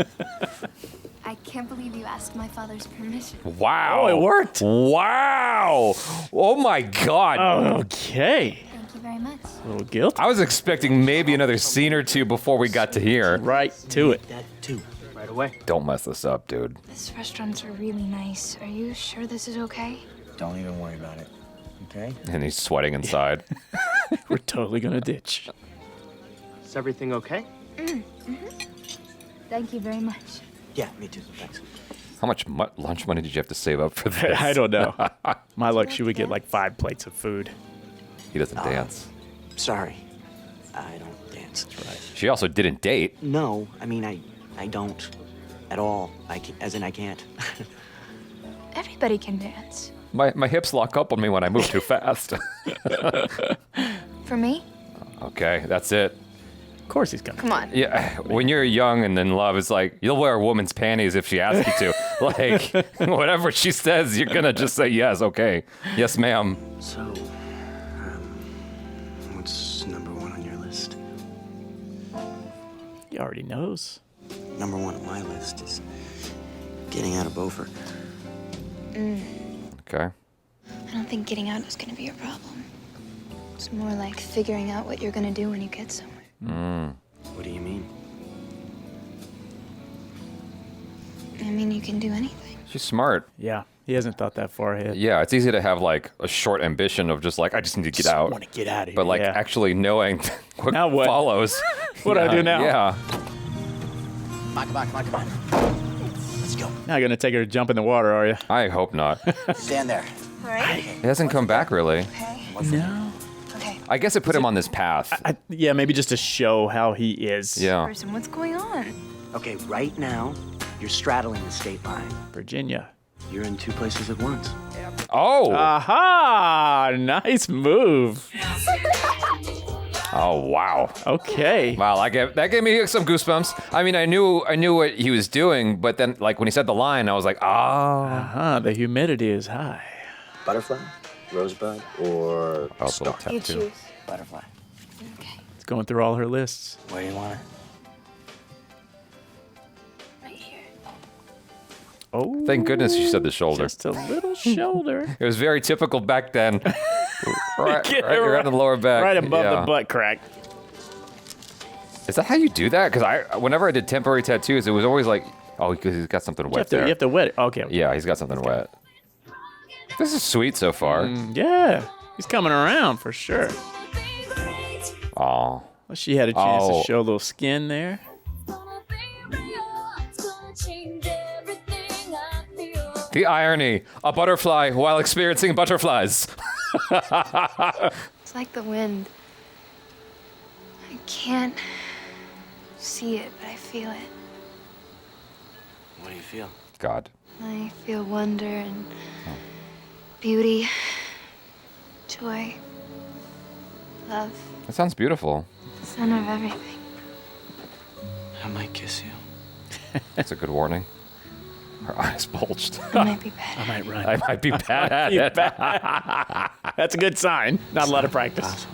Speaker 8: I can't believe you asked my father's permission.
Speaker 1: Wow.
Speaker 3: Oh, it worked.
Speaker 1: Wow. Oh my God.
Speaker 3: Okay.
Speaker 8: Thank you very much.
Speaker 3: A little guilt.
Speaker 1: I was expecting maybe another scene or two before we got to here.
Speaker 3: Right to it.
Speaker 2: That too, right away.
Speaker 1: Don't mess this up, dude.
Speaker 8: This restaurants are really nice. Are you sure this is okay?
Speaker 2: Don't even worry about it, okay?
Speaker 1: And he's sweating inside.
Speaker 3: We're totally gonna ditch.
Speaker 2: Is everything okay?
Speaker 8: Thank you very much.
Speaker 2: Yeah, me too. Thanks.
Speaker 1: How much lunch money did you have to save up for this?
Speaker 3: I don't know. My luck, she would get like 5 plates of food.
Speaker 1: He doesn't dance.
Speaker 2: Sorry, I don't dance. That's right.
Speaker 1: She also didn't date.
Speaker 2: No, I mean I don't at all. As in I can't.
Speaker 8: Everybody can dance.
Speaker 1: My hips lock up on me when I move too fast.
Speaker 8: For me?
Speaker 1: Okay, that's it.
Speaker 3: Of course he's gonna.
Speaker 8: Come on.
Speaker 1: Yeah, when you're young and in love, it's like, you'll wear a woman's panties if she asks you to. Like, whatever she says, you're gonna just say, yes, okay. Yes, ma'am.
Speaker 2: So, what's number 1 on your list?
Speaker 3: He already knows.
Speaker 2: Number 1 on my list is getting out of Beaufort.
Speaker 1: Okay.
Speaker 8: I don't think getting out is gonna be your problem. It's more like figuring out what you're gonna do when you get somewhere.
Speaker 2: What do you mean?
Speaker 8: I mean, you can do anything.
Speaker 1: She's smart.
Speaker 3: Yeah, he hasn't thought that far ahead.
Speaker 1: Yeah, it's easy to have like a short ambition of just like, I just need to get out.
Speaker 3: Want to get out of here.
Speaker 1: But like
Speaker 3: yeah.
Speaker 1: actually knowing what,
Speaker 3: Now what?
Speaker 1: follows.
Speaker 3: What do I do now?
Speaker 1: Yeah.
Speaker 2: Come on. Let's go.
Speaker 3: Now you're gonna take her to jump in the water, are you?
Speaker 1: I hope not.
Speaker 2: Stand there.
Speaker 8: All right.
Speaker 1: He hasn't come back really.
Speaker 8: Okay.
Speaker 3: No.
Speaker 8: Okay.
Speaker 1: I guess it put him on this path.
Speaker 3: Yeah, maybe just to show how he is.
Speaker 1: Yeah.
Speaker 8: Person, what's going on?
Speaker 2: Okay, right now, you're straddling the state line.
Speaker 3: Virginia.
Speaker 2: You're in 2 places at once.
Speaker 1: Oh.
Speaker 3: Aha! Nice move.
Speaker 1: Oh wow.
Speaker 3: Okay.
Speaker 1: Wow, that gave me some goosebumps. I mean, I knew what he was doing, but then like when he said the line, I was like, oh.
Speaker 3: The humidity is high.
Speaker 2: Butterfly, rosebud, or
Speaker 1: star?
Speaker 8: You choose.
Speaker 2: Butterfly.
Speaker 8: Okay.
Speaker 3: It's going through all her lists.
Speaker 2: Where do you want it?
Speaker 8: Right here.
Speaker 3: Oh.
Speaker 1: Thank goodness you said the shoulder.
Speaker 3: Just a little shoulder.
Speaker 1: It was very typical back then. right
Speaker 3: Get it
Speaker 1: right on the lower back.
Speaker 3: Right above
Speaker 1: Yeah.
Speaker 3: the butt crack.
Speaker 1: Is that how you do that? Because whenever I did temporary tattoos, it was always like, oh, because he's got something wet there.
Speaker 3: You have to wet it. Okay.
Speaker 1: Yeah, he's got something wet. This is sweet so far.
Speaker 3: Yeah. He's coming around for sure.
Speaker 1: Oh.
Speaker 3: Well, she had a chance to show a little skin there.
Speaker 1: The irony. A butterfly while experiencing butterflies.
Speaker 8: It's like the wind. I can't see it, but I feel it.
Speaker 2: What do you feel?
Speaker 1: God.
Speaker 8: I feel wonder and beauty, joy, love.
Speaker 1: That sounds beautiful.
Speaker 8: The center of everything.
Speaker 2: I might kiss you.
Speaker 1: That's a good warning. Her eyes bulged.
Speaker 8: I might be bad.
Speaker 3: I might run.
Speaker 1: I might be bad at it.
Speaker 3: That's a good sign. Not a lot of practice.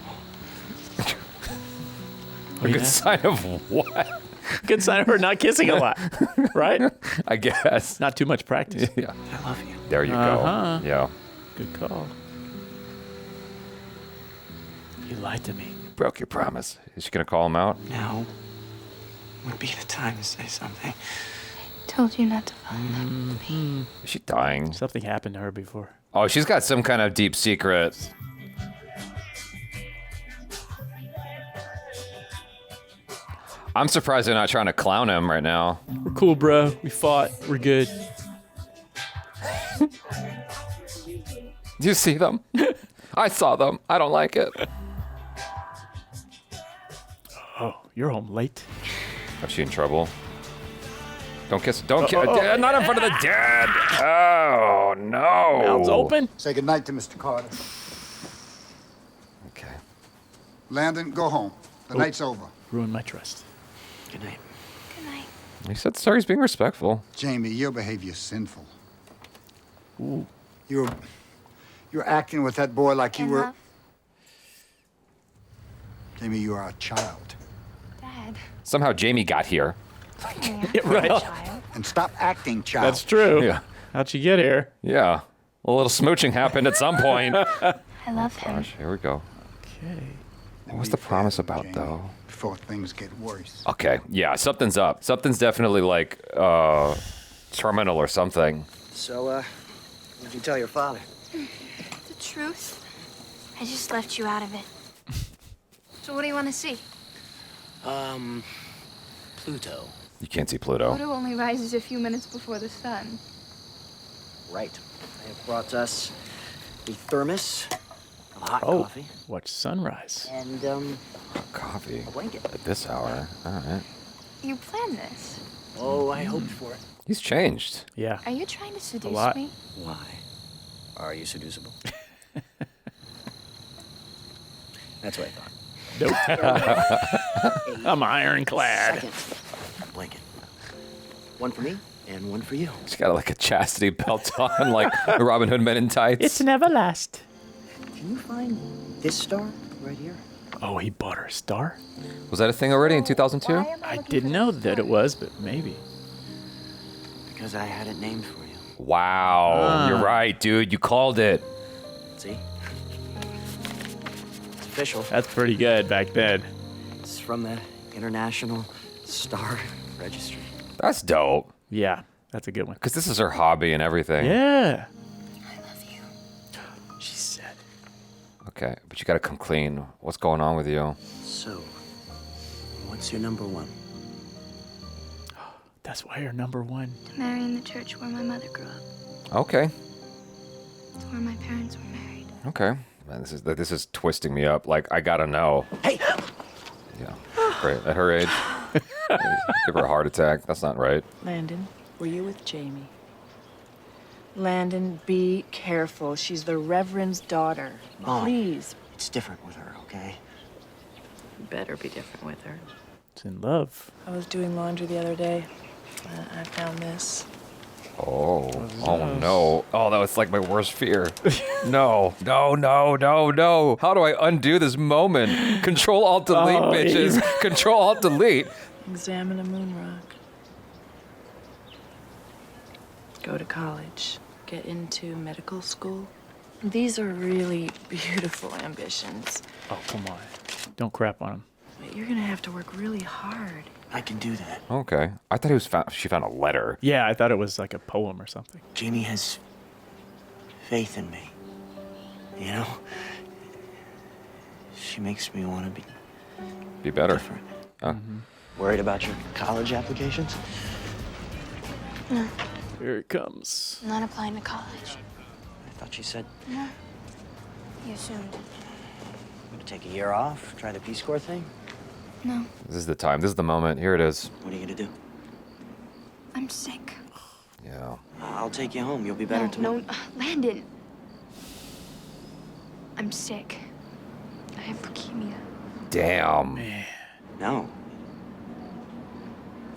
Speaker 1: A good sign of what?
Speaker 3: Good sign of her not kissing a lot, right?
Speaker 1: I guess.
Speaker 3: Not too much practice.
Speaker 1: Yeah.
Speaker 2: I love you.
Speaker 1: There you
Speaker 3: Uh-huh.
Speaker 1: go. Yeah.
Speaker 3: Good call. You lied to me.
Speaker 1: Broke your promise. Is she gonna call him out?
Speaker 2: Now would be the time to say something.
Speaker 8: Told you not to fall in love with me.
Speaker 1: Is she dying?
Speaker 3: Something happened to her before.
Speaker 1: Oh, she's got some kind of deep secret. I'm surprised they're not trying to clown him right now.
Speaker 3: We're cool, bro. We fought. We're good.
Speaker 1: Do you see them? I saw them. I don't like it.
Speaker 3: Oh, you're home late.
Speaker 1: Is she in trouble? Don't kiss. Don't kiss. Not in front of the dad. Oh, no.
Speaker 3: Mouth's open.
Speaker 7: Say goodnight to Mr. Carter.
Speaker 1: Okay.
Speaker 7: Landon, go home. The night's over.
Speaker 3: Ruined my trust.
Speaker 2: Good night.
Speaker 8: Good night.
Speaker 1: He said sorry. He's being respectful.
Speaker 7: Jamie, your behavior's sinful.
Speaker 3: Ooh.
Speaker 7: You're acting with that boy like you were...
Speaker 8: Enough.
Speaker 7: Jamie, you are a child.
Speaker 8: Dad.
Speaker 5: ahead.
Speaker 1: Somehow Jamie got here.
Speaker 7: Yeah, right. And stop acting, child.
Speaker 3: That's true.
Speaker 1: Yeah.
Speaker 3: How'd you get here?
Speaker 1: Yeah. A little smooching happened at some point.
Speaker 8: I love him.
Speaker 1: Gosh, here we go.
Speaker 3: Okay.
Speaker 1: What was the promise about, though?
Speaker 7: Before things get worse.
Speaker 1: Okay, yeah, something's up. Something's definitely like terminal or something.
Speaker 2: So, what did you tell your father?
Speaker 8: The truth? I just left you out of it. So what do you want to see?
Speaker 2: Pluto.
Speaker 1: You can't see Pluto.
Speaker 8: Pluto only rises a few minutes before the sun.
Speaker 2: Right. I have brought us a thermos of hot
Speaker 3: Oh,
Speaker 2: coffee.
Speaker 3: watch sunrise.
Speaker 2: And,
Speaker 1: Coffee
Speaker 2: a blanket.
Speaker 1: at this hour. All right.
Speaker 8: You planned this.
Speaker 2: Oh, I hoped for it.
Speaker 1: He's changed.
Speaker 3: Yeah.
Speaker 8: Are you trying to seduce
Speaker 3: lot.
Speaker 8: me?
Speaker 2: Why? Are you seducible? That's what I thought.
Speaker 3: Nope. I'm ironclad.
Speaker 2: Second blanket. One for me and one for you.
Speaker 1: He's got like a chastity belt on, like the Robin Hood Men in Tights.
Speaker 3: It's never last.
Speaker 2: Can you find this star right here?
Speaker 3: Oh, he bought her a star?
Speaker 1: Was that a thing already in 2002?
Speaker 3: I didn't know that it was, but maybe.
Speaker 2: Because I had it named for you.
Speaker 1: Wow, you're right, dude. You called it.
Speaker 2: See? It's official.
Speaker 3: That's pretty good back then.
Speaker 2: It's from the International Star Registry.
Speaker 1: That's dope.
Speaker 3: Yeah, that's a good one.
Speaker 1: Because this is her hobby and everything.
Speaker 3: Yeah.
Speaker 8: I love you.
Speaker 3: She said.
Speaker 1: Okay, but you gotta come clean. What's going on with you?
Speaker 2: So, what's your number one?
Speaker 3: That's why you're number one.
Speaker 8: To marry in the church where my mother grew up.
Speaker 1: Okay,
Speaker 8: To where my parents were married.
Speaker 1: okay. Man, this is twisting me up. Like, I gotta know.
Speaker 2: Hey!
Speaker 1: Yeah, great. At her age, give her a heart attack. That's not right.
Speaker 14: Landon, were you with Jamie? Landon, be careful. She's the Reverend's daughter.
Speaker 2: Mom,
Speaker 14: Please.
Speaker 2: it's different with her, okay?
Speaker 14: You better be different with her.
Speaker 3: It's in love.
Speaker 14: I was doing laundry the other day. I found this.
Speaker 1: Oh no. Oh, that was like my worst fear. No. How do I undo this moment? Control Alt Delete, bitches. Control Alt Delete.
Speaker 14: Examine a moon rock. Go to college. Get into medical school. These are really beautiful ambitions.
Speaker 3: Oh, come on. Don't crap on him.
Speaker 14: But you're gonna have to work really hard.
Speaker 2: I can do that.
Speaker 1: Okay. I thought she found a letter.
Speaker 3: Yeah, I thought it was like a poem or something.
Speaker 2: Jamie has faith in me. You know? She makes me want to
Speaker 1: Be better.
Speaker 2: different.
Speaker 1: Huh?
Speaker 2: Worried about your college applications?
Speaker 8: No,
Speaker 3: Here it comes.
Speaker 8: I'm not applying to college.
Speaker 2: I thought you said
Speaker 8: No. You assumed.
Speaker 2: to take a year off, try the Peace Corps thing.
Speaker 8: No,
Speaker 1: This is the time. This is the moment. Here it is.
Speaker 2: What are you gonna do?
Speaker 8: I'm sick.
Speaker 1: Yeah.
Speaker 2: I'll take you home. You'll be better tomorrow.
Speaker 8: No, Landon. I'm sick. I have leukemia.
Speaker 1: Damn.
Speaker 2: No.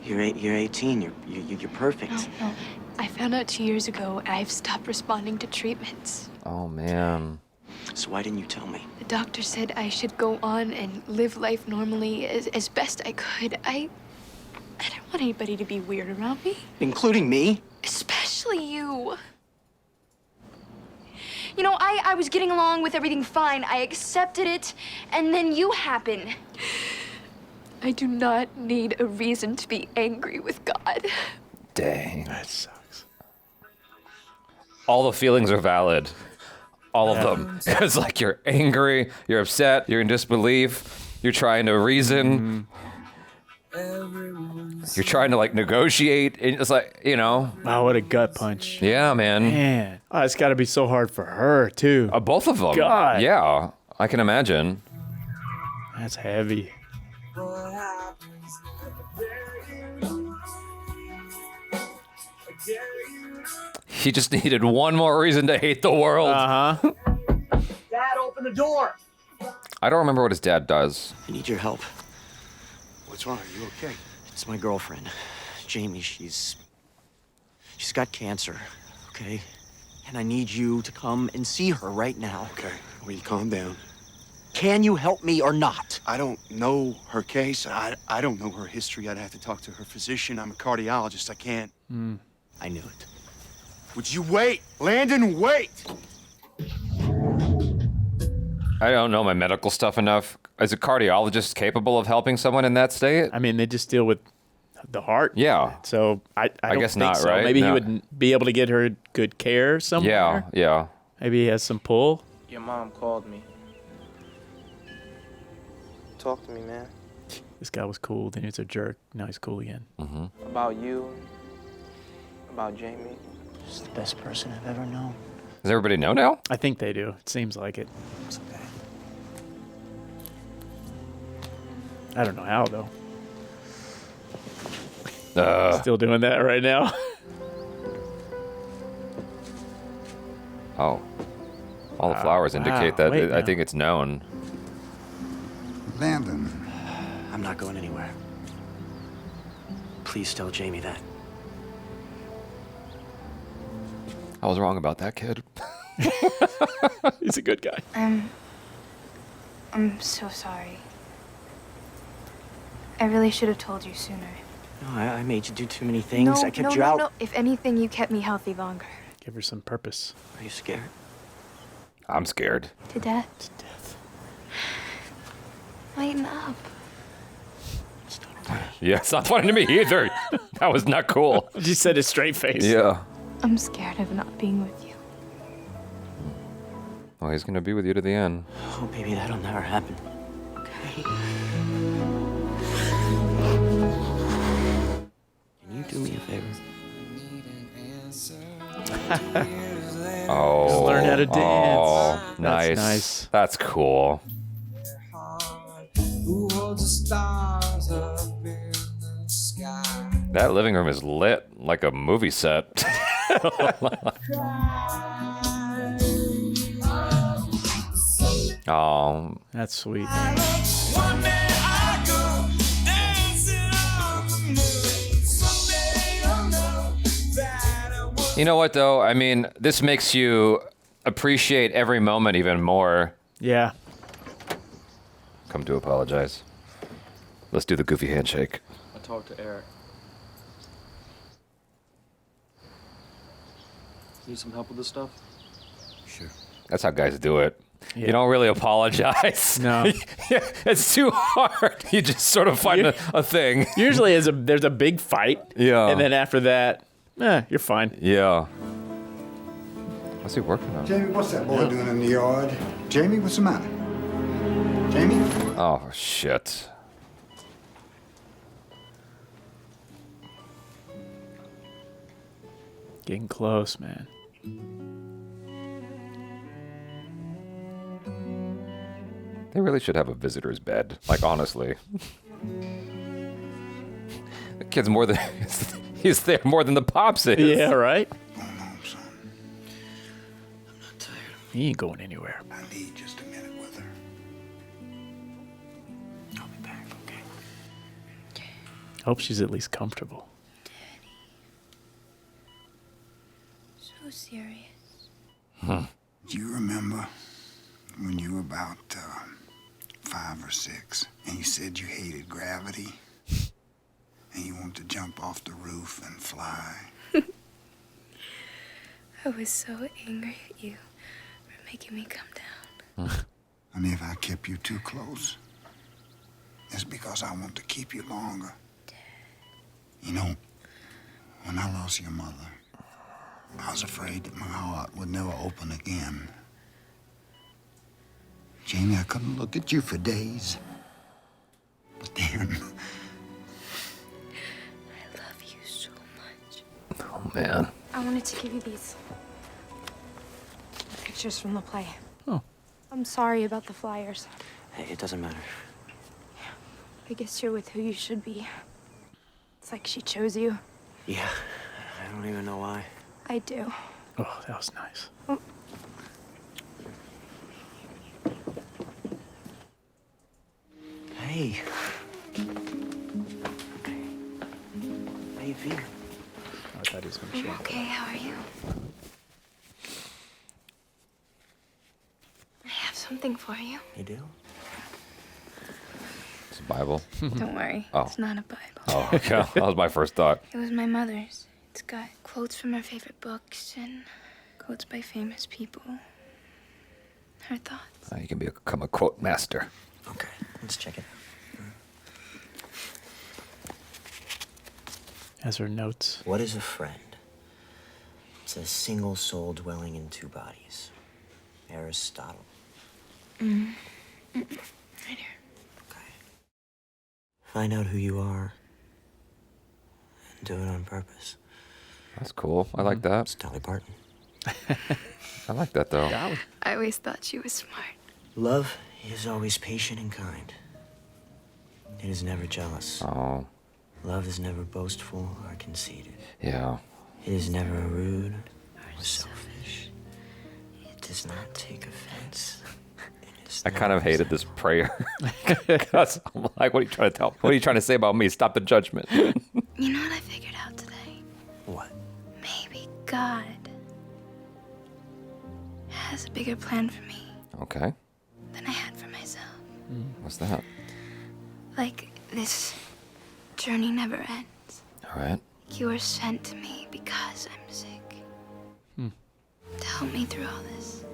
Speaker 2: You're 18. You're perfect.
Speaker 8: No. I found out 2 years ago, and I've stopped responding to treatments.
Speaker 1: Oh man.
Speaker 2: So why didn't you tell me?
Speaker 8: The doctor said I should go on and live life normally as best I could. I don't want anybody to be weird around me.
Speaker 2: Including me?
Speaker 8: Especially you. You know, I was getting along with everything fine. I accepted it, and then you happen. I do not need a reason to be angry with God.
Speaker 1: Dang.
Speaker 3: That sucks.
Speaker 1: All the feelings are valid. All of them. It's like you're angry, you're upset, you're in disbelief, you're trying to reason. You're trying to like negotiate. It's like, you know.
Speaker 3: Wow, what a gut punch.
Speaker 1: Yeah, man.
Speaker 3: Man. Oh, it's got to be so hard for her, too.
Speaker 1: Both of them.
Speaker 3: God.
Speaker 1: Yeah, I can imagine.
Speaker 3: That's heavy.
Speaker 1: He just needed one more reason to hate the world.
Speaker 3: Uh-huh.
Speaker 2: Dad, open the door!
Speaker 1: I don't remember what his dad does.
Speaker 2: I need your help.
Speaker 13: What's wrong? Are you okay?
Speaker 2: It's my girlfriend, Jamie. She's got cancer, okay? And I need you to come and see her right now.
Speaker 13: Okay, will you calm down?
Speaker 2: Can you help me or not?
Speaker 13: I don't know her case. I don't know her history. I'd have to talk to her physician. I'm a cardiologist. I can't.
Speaker 2: I knew it.
Speaker 13: Would you wait? Landon, wait!
Speaker 1: I don't know my medical stuff enough. Is a cardiologist capable of helping someone in that state?
Speaker 3: I mean, they just deal with the heart.
Speaker 1: Yeah.
Speaker 3: So I don't
Speaker 1: guess
Speaker 3: think
Speaker 1: not,
Speaker 3: so.
Speaker 1: right?
Speaker 3: Maybe
Speaker 1: No.
Speaker 3: he would be able to get her good care somewhere.
Speaker 1: Yeah.
Speaker 3: Maybe he has some pull.
Speaker 4: Your mom called me. Talk to me, man.
Speaker 3: This guy was cool. Then he was a jerk. Now he's cool again.
Speaker 4: About you. About Jamie.
Speaker 2: She's the best person I've ever known.
Speaker 1: Does everybody know now?
Speaker 3: I think they do. It seems like it.
Speaker 2: It's okay.
Speaker 3: I don't know how though.
Speaker 1: Still
Speaker 3: doing that right now.
Speaker 1: Oh. All the flowers indicate
Speaker 3: wow.
Speaker 1: that.
Speaker 3: Wait,
Speaker 1: I
Speaker 3: now.
Speaker 1: think it's known.
Speaker 7: Landon,
Speaker 2: I'm not going anywhere. Please tell Jamie that.
Speaker 1: I was wrong about that kid.
Speaker 3: He's a good guy.
Speaker 8: I'm so sorry. I really should have told you sooner.
Speaker 2: No, I made you do too many things. I kept you out.
Speaker 8: No. If anything, you kept me healthy longer.
Speaker 3: Give her some purpose.
Speaker 2: Are you scared?
Speaker 1: I'm scared.
Speaker 8: To death.
Speaker 3: To death.
Speaker 8: Lighten up.
Speaker 1: Yeah, it's not funny to me either. That was not cool.
Speaker 3: She said a straight face.
Speaker 1: Yeah.
Speaker 8: I'm scared of not being with you.
Speaker 1: Well, he's gonna be with you to the end.
Speaker 2: Oh, baby, that'll never happen. Okay? Can you do me a favor?
Speaker 1: Oh.
Speaker 3: Just learn how to dance.
Speaker 1: Oh,
Speaker 3: That's
Speaker 1: nice.
Speaker 3: nice.
Speaker 1: That's cool.
Speaker 11: Who holds the stars up in the sky?
Speaker 1: That living room is lit like a movie set. Oh,
Speaker 3: that's sweet.
Speaker 11: One day I go dancing on the moon. Someday you'll know that I was.
Speaker 1: you know what though? I mean, this makes you appreciate every moment even more.
Speaker 3: Yeah.
Speaker 1: Come to apologize. Let's do the goofy handshake.
Speaker 10: I talked to Eric. Need some help with this stuff?
Speaker 2: Sure.
Speaker 1: That's how guys do it.
Speaker 3: Yeah.
Speaker 1: You don't really apologize.
Speaker 3: No.
Speaker 1: It's too hard. You just sort of find a thing.
Speaker 3: Usually there's a big fight.
Speaker 1: Yeah.
Speaker 3: And then after that, you're fine.
Speaker 1: Yeah. What's he working on?
Speaker 7: Jamie, what's that boy doing in the yard? Jamie, what's the matter? Jamie?
Speaker 1: Oh, shit.
Speaker 3: Getting close, man.
Speaker 1: They really should have a visitor's bed. Like, honestly. The kid's more than... He's there more than the pops is.
Speaker 3: Yeah, right?
Speaker 7: Going home, son.
Speaker 2: I'm not tired.
Speaker 3: He ain't going anywhere.
Speaker 7: I need just a minute with her.
Speaker 2: I'll be back, okay?
Speaker 3: Hope she's at least comfortable.
Speaker 8: So serious.
Speaker 7: Do you remember when you were about 5 or 6 and you said you hated gravity and you wanted to jump off the roof and fly?
Speaker 8: I was so angry at you for making me come down.
Speaker 7: And if I kept you too close, it's because I want to keep you longer. You know, when I lost your mother, I was afraid that my heart would never open again. Jamie, I couldn't look at you for days. But then,
Speaker 8: I love you so much.
Speaker 1: Oh, man.
Speaker 8: I wanted to give you these pictures from the play.
Speaker 3: Oh.
Speaker 8: I'm sorry about the flyers.
Speaker 2: Hey, it doesn't matter.
Speaker 8: I guess you're with who you should be. It's like she chose you.
Speaker 2: Yeah, I don't even know why.
Speaker 8: I do.
Speaker 3: Oh, that was nice.
Speaker 2: Hey. How you feeling?
Speaker 3: I thought he was going to
Speaker 8: I'm
Speaker 3: shake.
Speaker 8: okay, how are you? I have something for you.
Speaker 2: You do?
Speaker 1: Bible.
Speaker 8: Don't worry.
Speaker 1: Oh.
Speaker 8: It's not a Bible.
Speaker 1: Oh, okay. That was my first thought.
Speaker 8: It was my mother's. It's got quotes from her favorite books and quotes by famous people. Her thoughts.
Speaker 1: You can become a quote master.
Speaker 2: Okay, let's check it out.
Speaker 3: Has her notes.
Speaker 2: What is a friend? It's a single soul dwelling in two bodies. Aristotle.
Speaker 8: Right here.
Speaker 2: Find out who you are and do it on purpose.
Speaker 1: That's cool. I like that.
Speaker 2: It's Dolly Parton.
Speaker 1: I like that, though.
Speaker 8: I always thought she was smart.
Speaker 2: Love is always patient and kind. It is never jealous.
Speaker 1: Oh.
Speaker 2: Love is never boastful or conceited.
Speaker 1: Yeah.
Speaker 2: It is never rude or selfish. It does not take offense.
Speaker 1: I kind of hated this prayer. Because I'm like, what are you trying to tell? What are you trying to say about me? Stop the judgment.
Speaker 8: You know what I figured out today?
Speaker 2: What?
Speaker 8: Maybe God has a bigger plan for me
Speaker 1: Okay.
Speaker 8: than I had for myself.
Speaker 1: What's that?
Speaker 8: Like, this journey never ends.
Speaker 1: All right.
Speaker 8: You were sent to me because I'm sick. To help me through all this.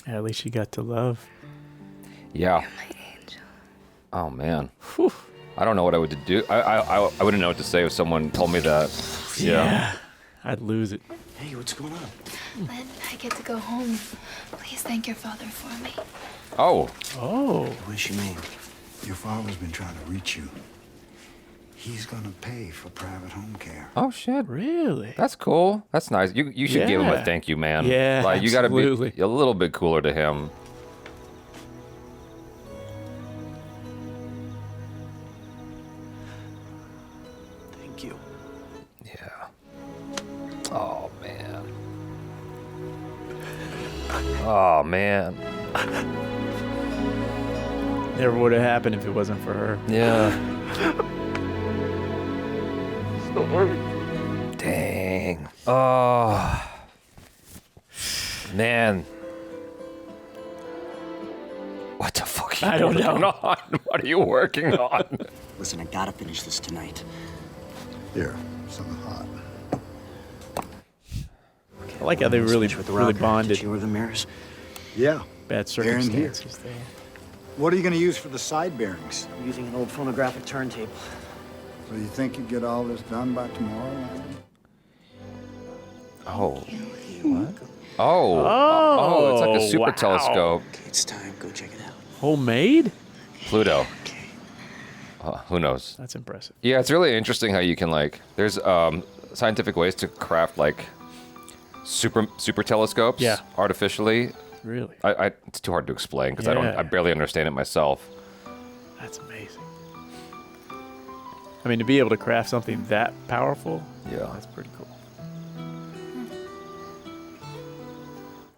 Speaker 3: At least you got to love.
Speaker 1: Yeah. Oh, man. Whew. I don't know what I would do. I wouldn't know what to say if someone told me that. Yeah.
Speaker 3: I'd lose it.
Speaker 2: Hey, what's going on?
Speaker 8: Len, I get to go home. Please thank your father for me.
Speaker 1: Oh.
Speaker 3: Oh.
Speaker 2: What does she mean?
Speaker 7: Your father's been trying to reach you. He's gonna pay for private home care.
Speaker 1: Oh, shit.
Speaker 3: Really?
Speaker 1: That's cool. That's nice. You should give him a
Speaker 3: Yeah.
Speaker 1: thank you, man.
Speaker 3: Yeah,
Speaker 1: Like, you gotta
Speaker 3: absolutely.
Speaker 1: be a little bit cooler to him.
Speaker 2: Thank you.
Speaker 1: Yeah. Oh, man. Oh, man.
Speaker 3: Never would have happened if it wasn't for her.
Speaker 1: Yeah.
Speaker 2: So
Speaker 1: Dang. Oh. Man. What the fuck are you
Speaker 3: I don't
Speaker 1: working
Speaker 3: know.
Speaker 1: on? What are you working on?
Speaker 2: Listen, I gotta finish this tonight.
Speaker 7: Here, something hot.
Speaker 3: I like how they really,
Speaker 2: Switch with the
Speaker 3: really
Speaker 2: rocker.
Speaker 3: bonded.
Speaker 2: Did you order the mirrors?
Speaker 7: Yeah.
Speaker 3: Bad
Speaker 7: They're in here.
Speaker 3: circumstances there.
Speaker 7: What are you gonna use for the side bearings?
Speaker 2: I'm using an old phonographic turntable.
Speaker 7: So you think you get all this done by tomorrow, Landon?
Speaker 1: Oh. What? Oh, it's like a super
Speaker 3: wow.
Speaker 1: telescope.
Speaker 2: Okay, it's time. Go check it out.
Speaker 3: Homemade?
Speaker 1: Pluto. Who knows?
Speaker 3: That's impressive.
Speaker 1: Yeah, it's really interesting how you can like. There's scientific ways to craft like super telescopes.
Speaker 3: Yeah.
Speaker 1: Artificially.
Speaker 3: Really?
Speaker 1: It's too hard to explain because
Speaker 3: Yeah.
Speaker 1: I barely understand it myself.
Speaker 3: That's amazing. I mean, to be able to craft something that powerful,
Speaker 1: Yeah.
Speaker 3: that's pretty cool.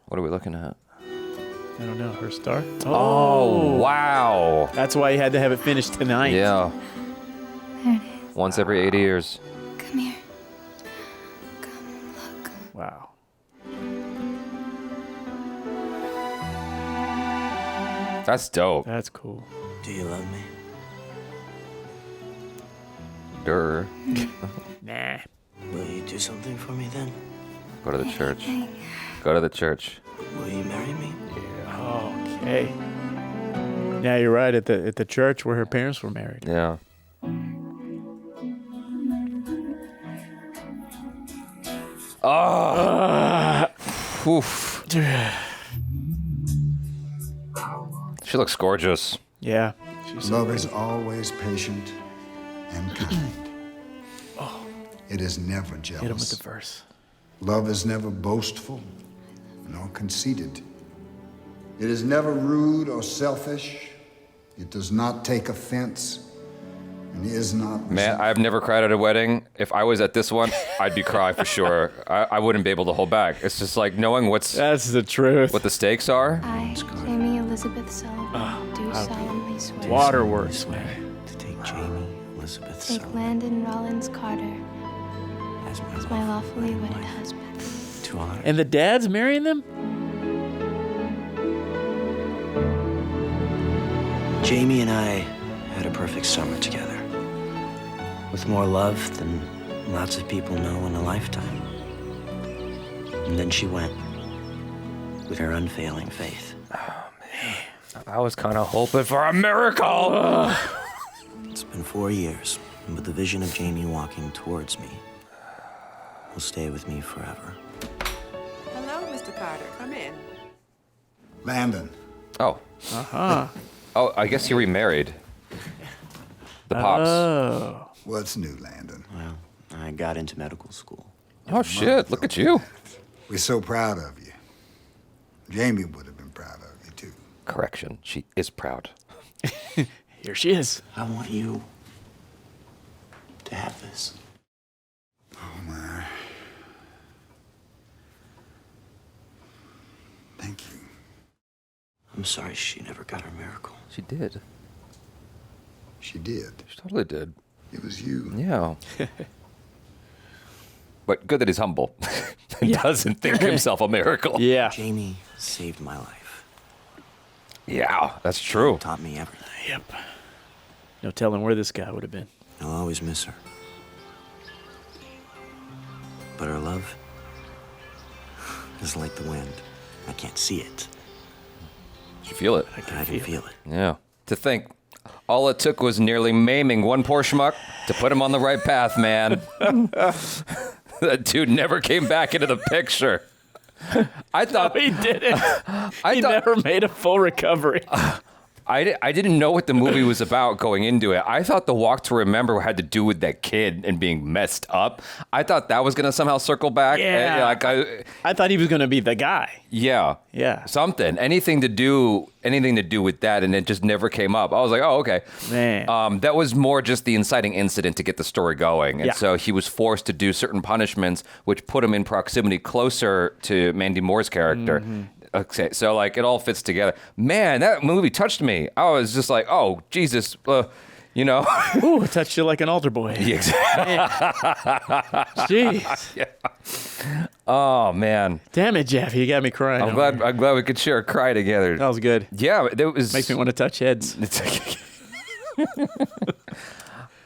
Speaker 1: What are we looking at?
Speaker 3: I don't know. Her star?
Speaker 1: Oh, wow.
Speaker 3: That's why you had to have it finished tonight.
Speaker 1: Yeah.
Speaker 8: There it is.
Speaker 1: Once every 80 years.
Speaker 8: Come here. Come look.
Speaker 3: Wow.
Speaker 1: That's dope.
Speaker 3: That's cool.
Speaker 2: Do you love me?
Speaker 1: Durr.
Speaker 3: Nah.
Speaker 2: Will you do something for me then?
Speaker 1: Go to the church. Go to the church.
Speaker 2: Will you marry me?
Speaker 3: Okay. Yeah, you're right. At the church where her parents were married.
Speaker 1: Yeah. Oh. Oof. She looks gorgeous.
Speaker 3: Yeah. She's
Speaker 7: Love is always patient and kind. It is never jealous.
Speaker 3: Hit him with the verse.
Speaker 7: Love is never boastful nor conceited. It is never rude or selfish. It does not take offense and is not.
Speaker 1: Man, I've never cried at a wedding. If I was at this one, I'd be crying for sure. I wouldn't be able to hold back. It's just like knowing
Speaker 3: That's the truth.
Speaker 1: what the stakes are.
Speaker 8: I, Jamie Elizabeth Sullivan, do solemnly swear.
Speaker 3: Waterworks,
Speaker 2: swear
Speaker 3: man.
Speaker 2: to take Jamie Elizabeth
Speaker 8: Take
Speaker 2: Sullivan
Speaker 8: Landon Rollins Carter
Speaker 2: as
Speaker 8: as my lawfully wedded husband.
Speaker 2: to honor
Speaker 3: And the dad's marrying them?
Speaker 2: Jamie and I had a perfect summer together. With more love than lots of people know in a lifetime. And then she went with her unfailing faith.
Speaker 1: I was kind of hoping for a miracle.
Speaker 2: It's been 4 years, and with the vision of Jamie walking towards me, will stay with me forever.
Speaker 16: Hello, Mr. Carter. Come in.
Speaker 7: Landon.
Speaker 1: Oh. Oh, I guess you remarried. The pops.
Speaker 3: Oh.
Speaker 7: What's new, Landon?
Speaker 2: Well, I got into medical school.
Speaker 1: Oh, shit. Look at you.
Speaker 7: We're so proud of you. Jamie would have been proud of you, too.
Speaker 1: Correction. She is proud.
Speaker 3: Here she is.
Speaker 2: I want you to have this.
Speaker 7: Oh, my. Thank you.
Speaker 2: I'm sorry she never got her miracle.
Speaker 1: She did.
Speaker 7: She did.
Speaker 1: She totally did.
Speaker 7: It was you.
Speaker 1: Yeah. But good that he's humble. And doesn't think himself a miracle.
Speaker 3: Yeah.
Speaker 2: Jamie saved my life.
Speaker 1: Yeah, that's true.
Speaker 2: Taught me everything.
Speaker 3: Yep. No telling where this guy would have been.
Speaker 2: I'll always miss her. But her love is like the wind. I can't see it.
Speaker 1: You feel it.
Speaker 2: I can feel it.
Speaker 1: Yeah. To think, all it took was nearly maiming one poor schmuck to put him on the right path, man. That dude never came back into the picture. I thought
Speaker 3: he didn't. He never made a full recovery.
Speaker 1: I didn't know what the movie was about going into it. I thought the Walk to Remember had to do with that kid and being messed up. I thought that was going to somehow circle back.
Speaker 3: Yeah. I thought he was going to be the guy.
Speaker 1: Yeah.
Speaker 3: Yeah.
Speaker 1: Something. Anything to do with that, and it just never came up. I was like, oh, okay.
Speaker 3: Man.
Speaker 1: That was more just the inciting incident to get the story going. And so he was forced to do certain punishments, which put him in proximity closer to Mandy Moore's character. Mm-hmm. Okay, so like it all fits together. Man, that movie touched me. I was just like, oh, Jesus, you know.
Speaker 3: Ooh, it touched you like an altar boy.
Speaker 1: Yeah, exactly.
Speaker 3: Jeez.
Speaker 1: Yeah. Oh, man.
Speaker 3: Damn it, Jeff, you got me crying.
Speaker 1: I'm glad we could share a cry together.
Speaker 3: That was good.
Speaker 1: Yeah, it was.
Speaker 3: Makes me want to touch heads.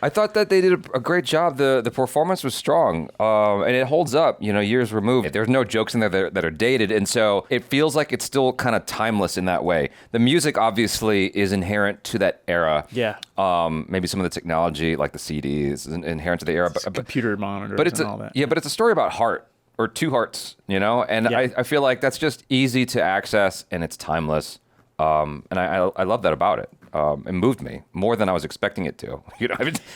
Speaker 1: I thought that they did a great job. The performance was strong, and it holds up, years removed. There's no jokes in there that are dated, and so it feels like it's still kind of timeless in that way. The music obviously is inherent to that era.
Speaker 3: Yeah.
Speaker 1: Maybe some of the technology, like the CDs, is inherent to the era. But
Speaker 3: computer monitors and all that.
Speaker 1: Yeah, but it's a story about heart, or two hearts, and I feel like that's just easy to access, and it's timeless. And I love that about it. It moved me more than I was expecting it to.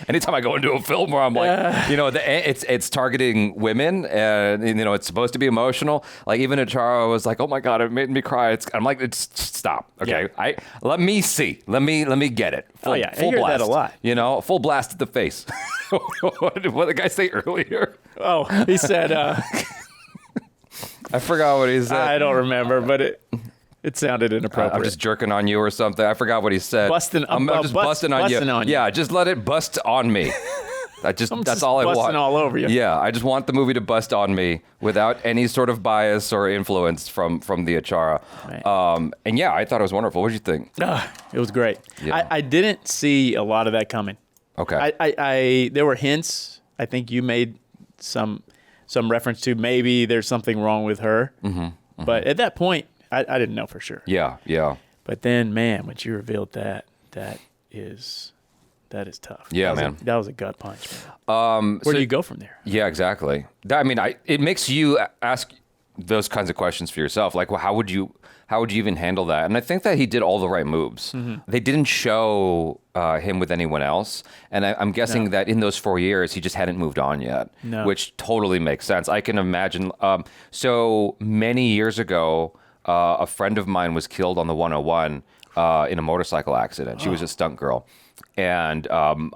Speaker 1: Anytime I go into a film where I'm like, it's targeting women, and it's supposed to be emotional. Like even Achara was like, oh my god, it made me cry. I'm like, stop. Okay, yeah. Let me see. Let me get it. Full,
Speaker 3: I
Speaker 1: full
Speaker 3: hear
Speaker 1: blast.
Speaker 3: that a lot.
Speaker 1: Full blast to the face. What did the guy say earlier?
Speaker 3: Oh, he said.
Speaker 1: I forgot what he said.
Speaker 3: I don't remember, but it sounded inappropriate.
Speaker 1: I'm just jerking on you or something. I forgot what he said. I'm just busting on you. Yeah, just let it bust on me. That's all I want.
Speaker 3: Busting all over you.
Speaker 1: Yeah, I just want the movie to bust on me without any sort of bias or influence from the Achara. Right. And yeah, I thought it was wonderful. What did you think?
Speaker 3: It was great. Yeah. I didn't see a lot of that coming.
Speaker 1: Okay.
Speaker 3: There were hints. I think you made some reference to maybe there's something wrong with her. Mm-hmm. Mm-hmm. But at that point, I didn't know for sure.
Speaker 1: Yeah, yeah.
Speaker 3: But then, man, when you revealed that is tough.
Speaker 1: Yeah,
Speaker 3: that was a gut punch, man. Where do you go from there?
Speaker 1: Yeah, exactly. It makes you ask those kinds of questions for yourself. Like, well, how would you even handle that? And I think that he did all the right moves. Mm-hmm. They didn't show him with anyone else. And I'm guessing that in those 4 years, he just hadn't moved on yet, which totally makes sense. I can imagine. So many years ago, a friend of mine was killed on the 101 in a motorcycle accident. She was a stunt girl. And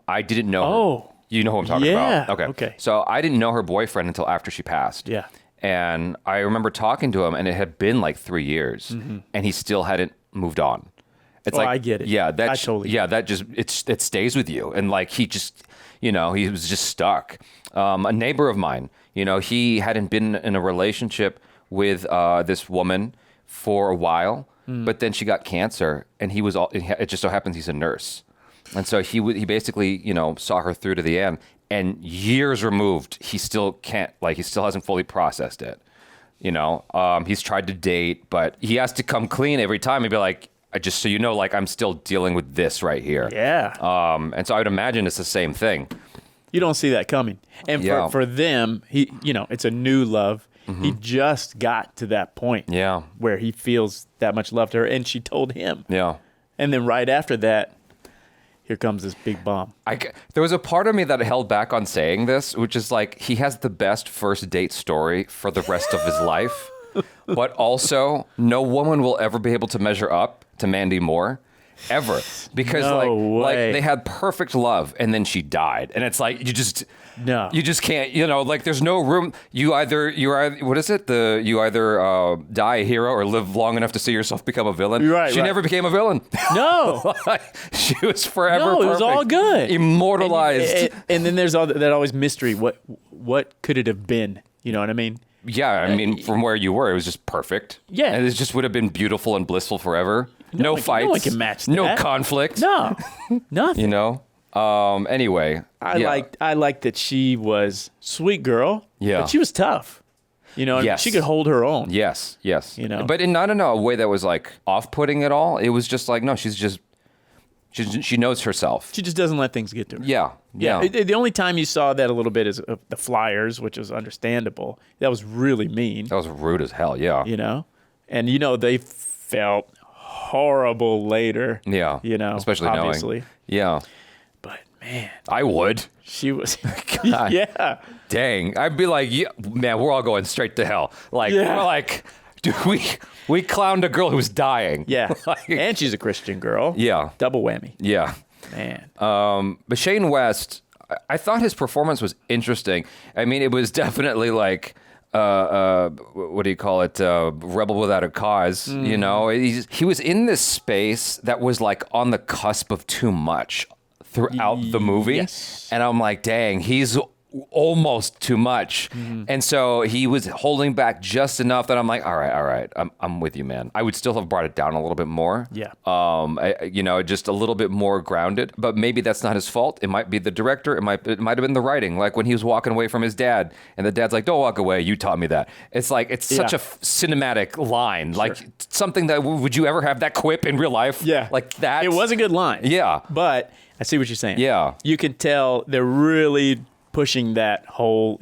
Speaker 1: I didn't know her. You know who I'm talking about? Okay. So I didn't know her boyfriend until after she passed.
Speaker 3: Yeah.
Speaker 1: And I remember talking to him, and it had been like 3 years, and he still hadn't moved on. It's
Speaker 3: I get it.
Speaker 1: Yeah, that just it stays with you, and like he just, he was just stuck. A neighbor of mine, he hadn't been in a relationship with this woman for a while. but then she got cancer, and it just so happens he's a nurse. And so he basically, saw her through to the end, and years removed, he still hasn't fully processed it. He's tried to date, but he has to come clean every time. He'd be like, just so you know, like, I'm still dealing with this right here.
Speaker 3: Yeah.
Speaker 1: And so I would imagine it's the same thing.
Speaker 3: You don't see that coming. And for them, it's a new love. Mm-hmm. He just got to that point where he feels that much love to her, and she told him.
Speaker 1: Yeah.
Speaker 3: And then right after that, here comes this big bomb.
Speaker 1: There was a part of me that held back on saying this, which is like, he has the best first date story for the rest of his life, but also no woman will ever be able to measure up to Mandy Moore. Ever. Because like they had perfect love and then she died. And it's like you just can't, like there's no room. You either what is it? You either die a hero or live long enough to see yourself become a villain. She never became a villain.
Speaker 3: No.
Speaker 1: She was forever perfect.
Speaker 3: It was all good.
Speaker 1: Immortalized.
Speaker 3: And then there's that always mystery. What could it have been? You know what I mean?
Speaker 1: Yeah, I mean, from where you were, it was just perfect.
Speaker 3: Yeah.
Speaker 1: And it just would have been beautiful and blissful forever. No fights.
Speaker 3: No one can match that.
Speaker 1: No conflict.
Speaker 3: No. Nothing.
Speaker 1: Anyway.
Speaker 3: I liked that she was sweet girl.
Speaker 1: Yeah.
Speaker 3: But she was tough. She could hold her own.
Speaker 1: Yes. But not in a way that was like off-putting at all. It was just like, no, she knows herself.
Speaker 3: She just doesn't let things get to her.
Speaker 1: Yeah.
Speaker 3: The only time you saw that a little bit is the Flyers, which was understandable. That was really mean.
Speaker 1: That was rude as hell, yeah.
Speaker 3: And they felt horrible later.
Speaker 1: Yeah. Especially
Speaker 3: obviously.
Speaker 1: Knowing. Yeah.
Speaker 3: But man.
Speaker 1: I would.
Speaker 3: She was.
Speaker 1: God.
Speaker 3: Yeah.
Speaker 1: Dang. I'd be like, yeah, man, we're all going straight to hell. Like, we're like, dude, we clowned a girl who's dying.
Speaker 3: Yeah. And she's a Christian girl.
Speaker 1: Yeah.
Speaker 3: Double whammy.
Speaker 1: Yeah.
Speaker 3: Man.
Speaker 1: But Shane West, I thought his performance was interesting. I mean, it was definitely like, what do you call it? Rebel without a cause. He was in this space that was like on the cusp of too much throughout the movie.
Speaker 3: Yes.
Speaker 1: And I'm like, dang, he's almost too much. And so he was holding back just enough that I'm like, all right, I'm with you, man. I would still have brought it down a little bit more.
Speaker 3: Yeah.
Speaker 1: Just a little bit more grounded, but maybe that's not his fault. It might be the director. It might have been the writing. Like when he was walking away from his dad and the dad's like, don't walk away. You taught me that. It's like, it's such a cinematic line. Sure. Like something that, would you ever have that quip in real life?
Speaker 3: Yeah.
Speaker 1: Like that.
Speaker 3: It was a good line.
Speaker 1: Yeah.
Speaker 3: But I see what you're saying.
Speaker 1: Yeah.
Speaker 3: You can tell they're really pushing that whole,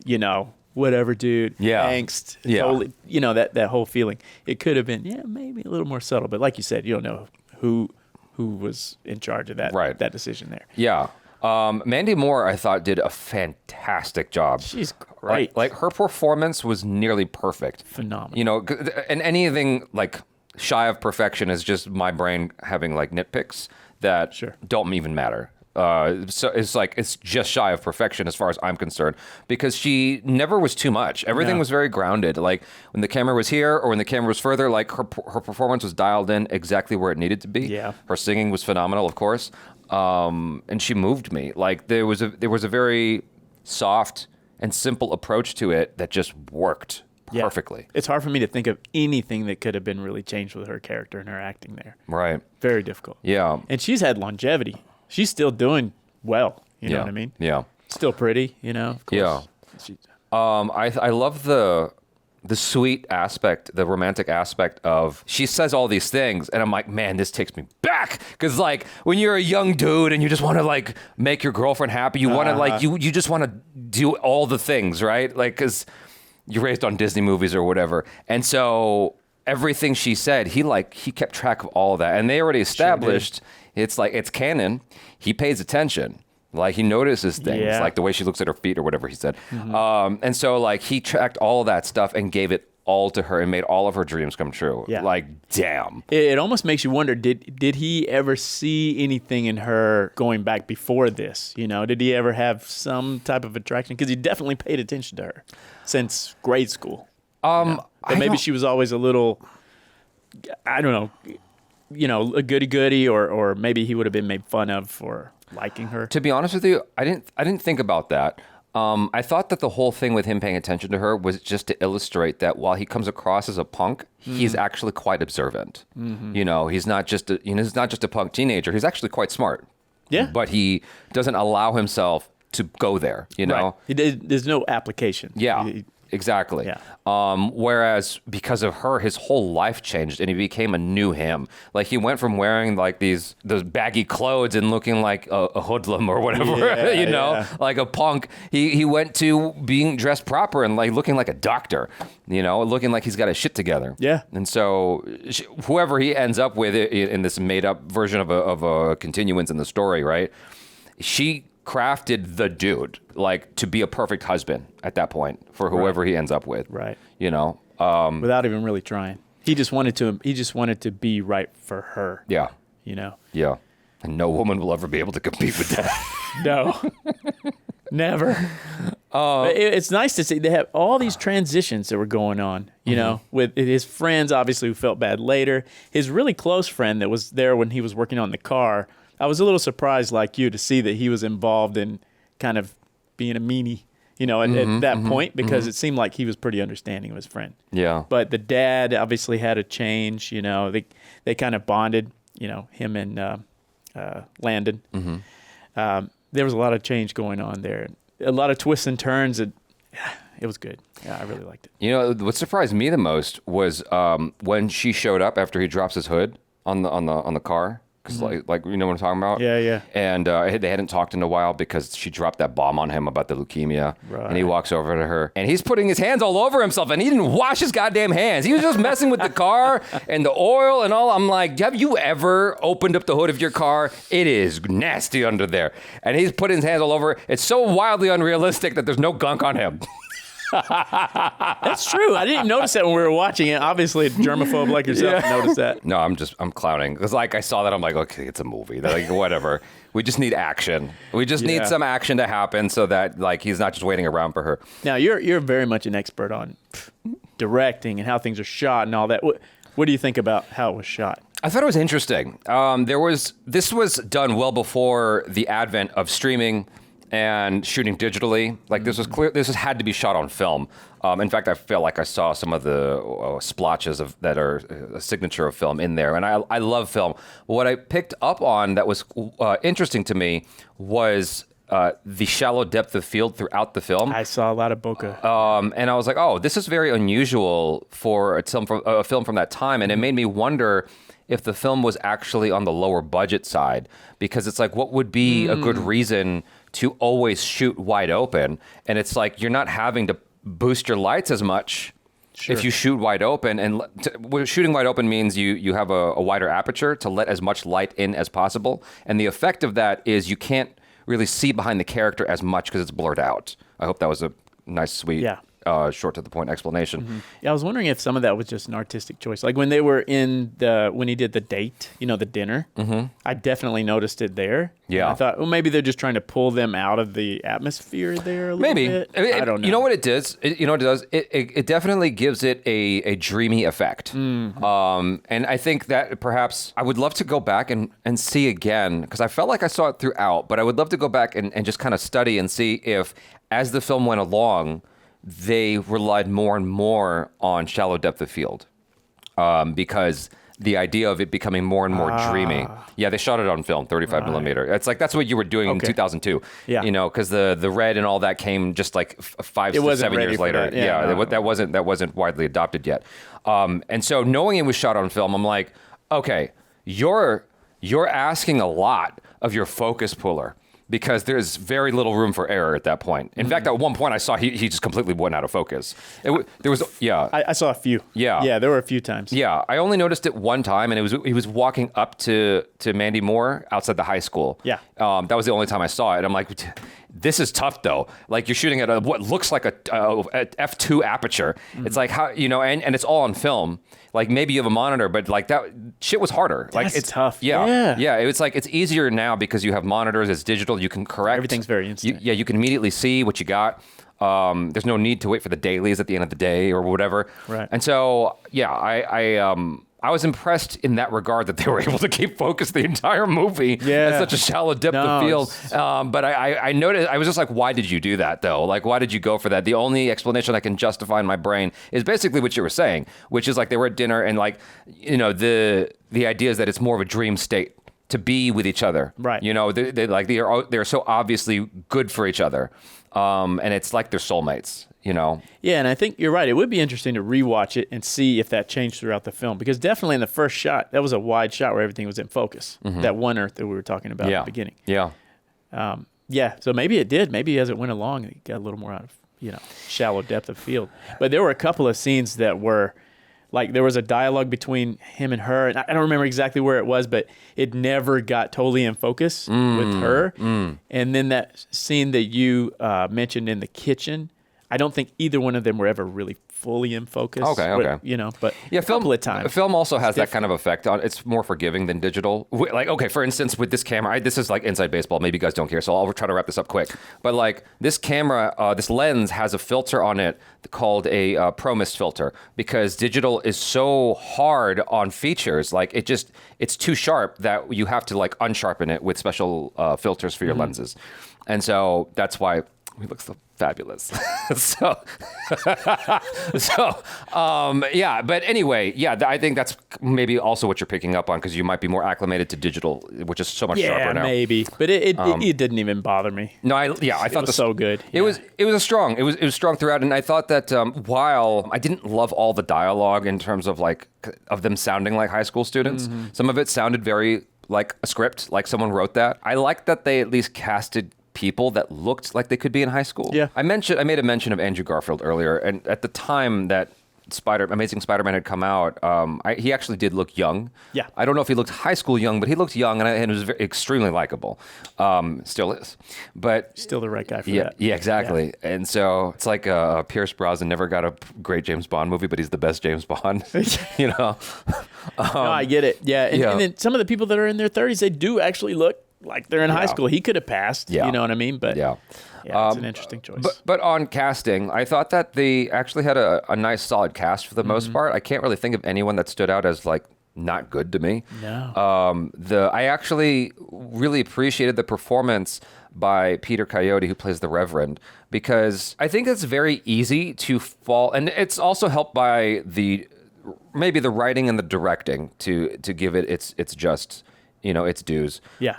Speaker 3: whatever, dude, angst, totally, that whole feeling. It could have been, maybe a little more subtle, but like you said, you don't know who was in charge of that decision there.
Speaker 1: Yeah. Mandy Moore, I thought, did a fantastic job.
Speaker 3: She's great.
Speaker 1: Like her performance was nearly perfect.
Speaker 3: Phenomenal.
Speaker 1: And anything like shy of perfection is just my brain having like nitpicks that don't even matter. So it's just shy of perfection as far as I'm concerned, because she never was too much. Everything was very grounded. Like when the camera was here or when the camera was further, like her performance was dialed in exactly where it needed to be.
Speaker 3: Yeah.
Speaker 1: Her singing was phenomenal, of course. And she moved me. Like there was a very soft and simple approach to it that just worked perfectly.
Speaker 3: It's hard for me to think of anything that could have been really changed with her character and her acting there.
Speaker 1: Right.
Speaker 3: Very difficult.
Speaker 1: Yeah.
Speaker 3: And she's had longevity. She's still doing well. You know what I mean?
Speaker 1: Yeah.
Speaker 3: Still pretty, of course.
Speaker 1: Yeah. I love the sweet aspect, the romantic aspect of, she says all these things and I'm like, man, this takes me back. Cause like when you're a young dude and you just want to like make your girlfriend happy, you want to like, you just want to do all the things, right? Like, cause you're raised on Disney movies or whatever. And so everything she said, he kept track of all of that. And they already established it's like, it's canon. He pays attention. Like he notices things, like the way she looks at her feet or whatever he said. Mm-hmm. And so like he tracked all of that stuff and gave it all to her and made all of her dreams come true.
Speaker 3: Yeah.
Speaker 1: Like, damn.
Speaker 3: It almost makes you wonder, did he ever see anything in her going back before this? Did he ever have some type of attraction? Because he definitely paid attention to her since grade school. But maybe she was always a little, I don't know, a goody-goody, or maybe he would have been made fun of for liking her.
Speaker 1: To be honest with you, I didn't think about that. I thought that the whole thing with him paying attention to her was just to illustrate that while he comes across as a punk, he's actually quite observant. You know, he's not just a punk teenager. He's actually quite smart.
Speaker 3: Yeah.
Speaker 1: But he doesn't allow himself to go there, you know?
Speaker 3: Right. There's no application.
Speaker 1: Yeah. Exactly.
Speaker 3: Yeah.
Speaker 1: Whereas because of her, his whole life changed and he became a new him. Like he went from wearing like those baggy clothes and looking like a hoodlum or whatever, you know, like a punk. He went to being dressed proper and like looking like a doctor, you know, looking like he's got his shit together.
Speaker 3: Yeah.
Speaker 1: And so whoever he ends up with in this made up version of a continuance in the story, right? She crafted the dude like to be a perfect husband at that point for whoever he ends up with.
Speaker 3: Right.
Speaker 1: You know,
Speaker 3: without even really trying. He just wanted to be right for her.
Speaker 1: Yeah.
Speaker 3: You know.
Speaker 1: Yeah. And no woman will ever be able to compete with that.
Speaker 3: No. Never. It's nice to see they have all these transitions that were going on, you know, with his friends obviously who felt bad later. His really close friend that was there when he was working on the car. I was a little surprised, like you, to see that he was involved in kind of being a meanie, you know, at that point, because it seemed like he was pretty understanding of his friend.
Speaker 1: Yeah.
Speaker 3: But the dad obviously had a change, you know, they kind of bonded, you know, him and Landon. There was a lot of change going on there. A lot of twists and turns. It was good. Yeah, I really liked it.
Speaker 1: You know, what surprised me the most was when she showed up after he drops his hood on the car. Cause like you know what I'm talking about?
Speaker 3: Yeah, yeah.
Speaker 1: And they hadn't talked in a while because she dropped that bomb on him about the leukemia.
Speaker 3: Right.
Speaker 1: And he walks over to her and he's putting his hands all over himself and he didn't wash his goddamn hands. He was just messing with the car and the oil and all. I'm like, have you ever opened up the hood of your car? It is nasty under there. And he's putting his hands all over. It's so wildly unrealistic that there's no gunk on him.
Speaker 3: That's true. I didn't notice that when we were watching it. Obviously, a germaphobe like yourself noticed that.
Speaker 1: No, I'm clowning. Because like I saw that, I'm like, okay, it's a movie. They're like, whatever. We just need action. We just need some action to happen so that like he's not just waiting around for her.
Speaker 3: Now, you're very much an expert on directing and how things are shot and all that. What do you think about how it was shot?
Speaker 1: I thought it was interesting. This was done well before the advent of streaming and shooting digitally. Like this was clear. This had to be shot on film. In fact, I feel like I saw some of the splotches that are a signature of film in there. And I love film. What I picked up on that was interesting to me was the shallow depth of field throughout the film.
Speaker 3: I saw a lot of bokeh.
Speaker 1: And I was like, oh, this is very unusual for a film from that time. And it made me wonder if the film was actually on the lower budget side, because it's like, what would be a good reason to always shoot wide open? And it's like, you're not having to boost your lights as much if you shoot wide open. And shooting wide open means you have a wider aperture to let as much light in as possible. And the effect of that is you can't really see behind the character as much because it's blurred out. I hope that was a nice, sweet, short to the point explanation.
Speaker 3: Yeah, I was wondering if some of that was just an artistic choice. Like when they were when he did the date, you know, the dinner, I definitely noticed it there.
Speaker 1: Yeah.
Speaker 3: And I thought, well, maybe they're just trying to pull them out of the atmosphere there a little bit. I don't know.
Speaker 1: You know what it does? It definitely gives it a dreamy effect. And I think that perhaps I would love to go back and see again, because I felt like I saw it throughout, but I would love to go back and just kind of study and see if, as the film went along, they relied more and more on shallow depth of field, because the idea of it becoming more and more dreamy. Yeah, they shot it on film, 35 millimeter. It's like that's what you were doing in 200002.
Speaker 3: Yeah,
Speaker 1: you know, because the red and all that came just like 5 to 7 years later.
Speaker 3: That.
Speaker 1: That wasn't widely adopted yet. And so knowing it was shot on film, I'm like, okay, you're asking a lot of your focus puller, because there's very little room for error at that point. In fact, at one point I saw he just completely went out of focus. I saw
Speaker 3: a few.
Speaker 1: Yeah,
Speaker 3: there were a few times.
Speaker 1: Yeah, I only noticed it one time, and he was walking up to Mandy Moore outside the high school.
Speaker 3: Yeah,
Speaker 1: that was the only time I saw it. I'm like, this is tough though. Like you're shooting at what looks like a f2 aperture. It's like how, you know, and it's all on film. Like maybe you have a monitor, but like that shit was harder. Like it's
Speaker 3: tough.
Speaker 1: Yeah. It's like it's easier now because you have monitors. It's digital. You can correct.
Speaker 3: Everything's very instant.
Speaker 1: You can immediately see what you got. There's no need to wait for the dailies at the end of the day or whatever.
Speaker 3: Right.
Speaker 1: And so I I was impressed in that regard that they were able to keep focused the entire movie at such a shallow depth of field. But I noticed, I was just like, why did you do that though? Like, why did you go for that? The only explanation I can justify in my brain is basically what you were saying, which is like they were at dinner and like, you know, the idea is that it's more of a dream state to be with each other. Right. You know, they're so obviously good for each other. And it's like they're soulmates. You know?
Speaker 3: Yeah, and I think you're right. It would be interesting to rewatch it and see if that changed throughout the film. Because definitely in the first shot, that was a wide shot where everything was in focus.
Speaker 1: Mhm.
Speaker 3: That one Earth that we were talking about at the beginning.
Speaker 1: Yeah.
Speaker 3: Yeah, so maybe it did. Maybe as it went along, it got a little more out of, you know, shallow depth of field. But there were a couple of scenes that were, like there was a dialogue between him and her. And I don't remember exactly where it was, but it never got totally in focus with her. And then that scene that you mentioned in the kitchen, I don't think either one of them were ever really fully in focus.
Speaker 1: Okay.
Speaker 3: You know, but
Speaker 1: yeah,
Speaker 3: a couple of times.
Speaker 1: Film also has that kind of effect on. It's more forgiving than digital. Like, okay, for instance, with this camera, this is like inside baseball. Maybe you guys don't care, so I'll try to wrap this up quick. But like this camera, this lens has a filter on it called a Pro Mist filter because digital is so hard on features. Like it's too sharp that you have to like unsharpen it with special filters for your lenses, and so that's why we look so fabulous. Yeah. But anyway, yeah, I think that's maybe also what you're picking up on because you might be more acclimated to digital, which is so much sharper now.
Speaker 3: Yeah, maybe. But it didn't even bother me.
Speaker 1: No, I thought
Speaker 3: it was so good.
Speaker 1: It was strong. It was strong throughout, and I thought that while I didn't love all the dialogue in terms of like of them sounding like high school students, some of it sounded very like a script, like someone wrote that. I liked that they at least casted people that looked like they could be in high school. Yeah. I made a mention of Andrew Garfield earlier, and at the time that Amazing Spider-Man had come out, he actually did look young. Yeah. I don't know if he looked high school young, but he looked young, and was extremely likable. Still is. But
Speaker 3: still the right guy for that.
Speaker 1: Yeah, exactly. Yeah. And so it's like Pierce Brosnan never got a great James Bond movie, but he's the best James Bond. You know?
Speaker 3: No, I get it. Yeah. And then some of the people that are in their 30s, they do actually look like they're in high school. He could have passed. You know what I mean? But it's an interesting choice.
Speaker 1: But on casting, I thought that they actually had a nice, solid cast for the most part. I can't really think of anyone that stood out as like not good to me.
Speaker 3: No.
Speaker 1: I actually really appreciated the performance by Peter Coyote, who plays the Reverend, because I think it's very easy to fall, and it's also helped by maybe the writing and the directing to give it its just, you know, its dues.
Speaker 3: Yeah.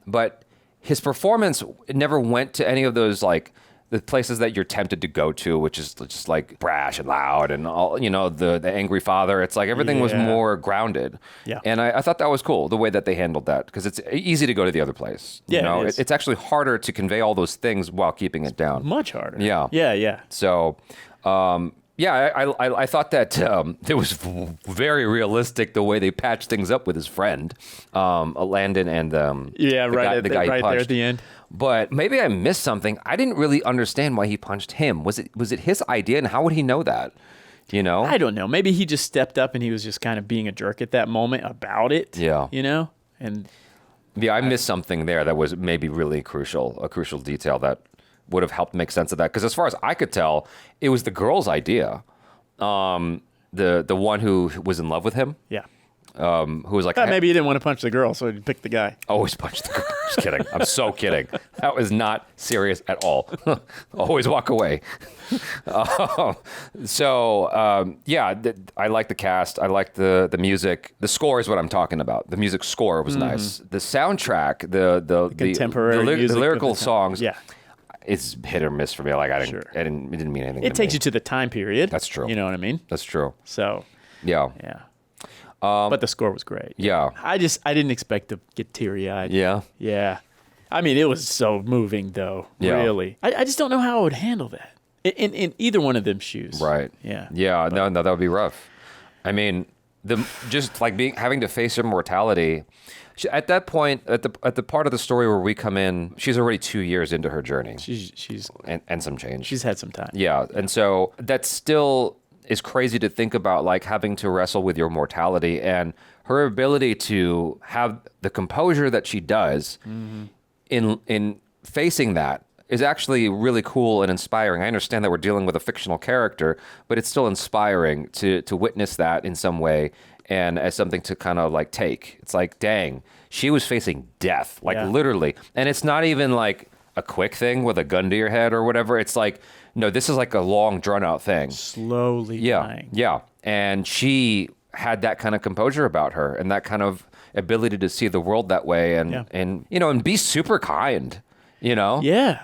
Speaker 1: But his performance never went to any of those like the places that you're tempted to go to, which is just like brash and loud and all, you know, the angry father. It's like everything was more grounded.
Speaker 3: Yeah.
Speaker 1: And I thought that was cool, the way that they handled that, because it's easy to go to the other place.
Speaker 3: Yeah,
Speaker 1: you know?
Speaker 3: it is.
Speaker 1: It's actually harder to convey all those things while keeping it down.
Speaker 3: Much harder.
Speaker 1: Yeah.
Speaker 3: Yeah.
Speaker 1: So, I thought that it was very realistic the way they patched things up with his friend, Landon, and
Speaker 3: right
Speaker 1: guy he
Speaker 3: there
Speaker 1: punched.
Speaker 3: at the end.
Speaker 1: But maybe I missed something. I didn't really understand why he punched him. Was it his idea, and how would he know that? You know,
Speaker 3: I don't know. Maybe he just stepped up and he was just kind of being a jerk at that moment about it.
Speaker 1: Yeah,
Speaker 3: you know, and
Speaker 1: I missed something there that was maybe really a crucial detail that would have helped make sense of that. Because as far as I could tell, it was the girl's idea. The one who was in love with him.
Speaker 3: Yeah.
Speaker 1: Who was like,
Speaker 3: maybe he didn't want to punch the girl, so he picked the guy.
Speaker 1: Always punch the girl. Just kidding. I'm so kidding. That was not serious at all. Always walk away. I like the cast. I like the music. The score is what I'm talking about. The music score was nice. The soundtrack, the
Speaker 3: contemporary music,
Speaker 1: the lyrical songs.
Speaker 3: Yeah.
Speaker 1: It's hit or miss for me. Like it didn't mean anything.
Speaker 3: It takes you to the time period.
Speaker 1: That's true.
Speaker 3: You know what I mean?
Speaker 1: That's true.
Speaker 3: So.
Speaker 1: Yeah.
Speaker 3: But the score was great.
Speaker 1: Yeah.
Speaker 3: I didn't expect to get teary-eyed.
Speaker 1: Yeah.
Speaker 3: Yeah. I mean, it was so moving, though.
Speaker 1: Yeah.
Speaker 3: Really. I just don't know how I would handle that in either one of them shoes.
Speaker 1: Right.
Speaker 3: Yeah.
Speaker 1: Yeah. No, that would be rough. I mean, having to face her mortality. At that point, at the part of the story where we come in, she's already 2 years into her journey.
Speaker 3: She's
Speaker 1: and some change.
Speaker 3: She's had some time.
Speaker 1: Yeah, and so that still is crazy to think about, like having to wrestle with your mortality, and her ability to have the composure that she does in facing that is actually really cool and inspiring. I understand that we're dealing with a fictional character, but it's still inspiring to witness that in some way and as something to kind of like take. It's like, dang, she was facing death, like literally. And it's not even like a quick thing with a gun to your head or whatever. It's like, no, this is like a long drawn out thing.
Speaker 3: Slowly dying.
Speaker 1: Yeah. And she had that kind of composure about her and that kind of ability to see the world that way and you know, and be super kind. You know?
Speaker 3: Yeah.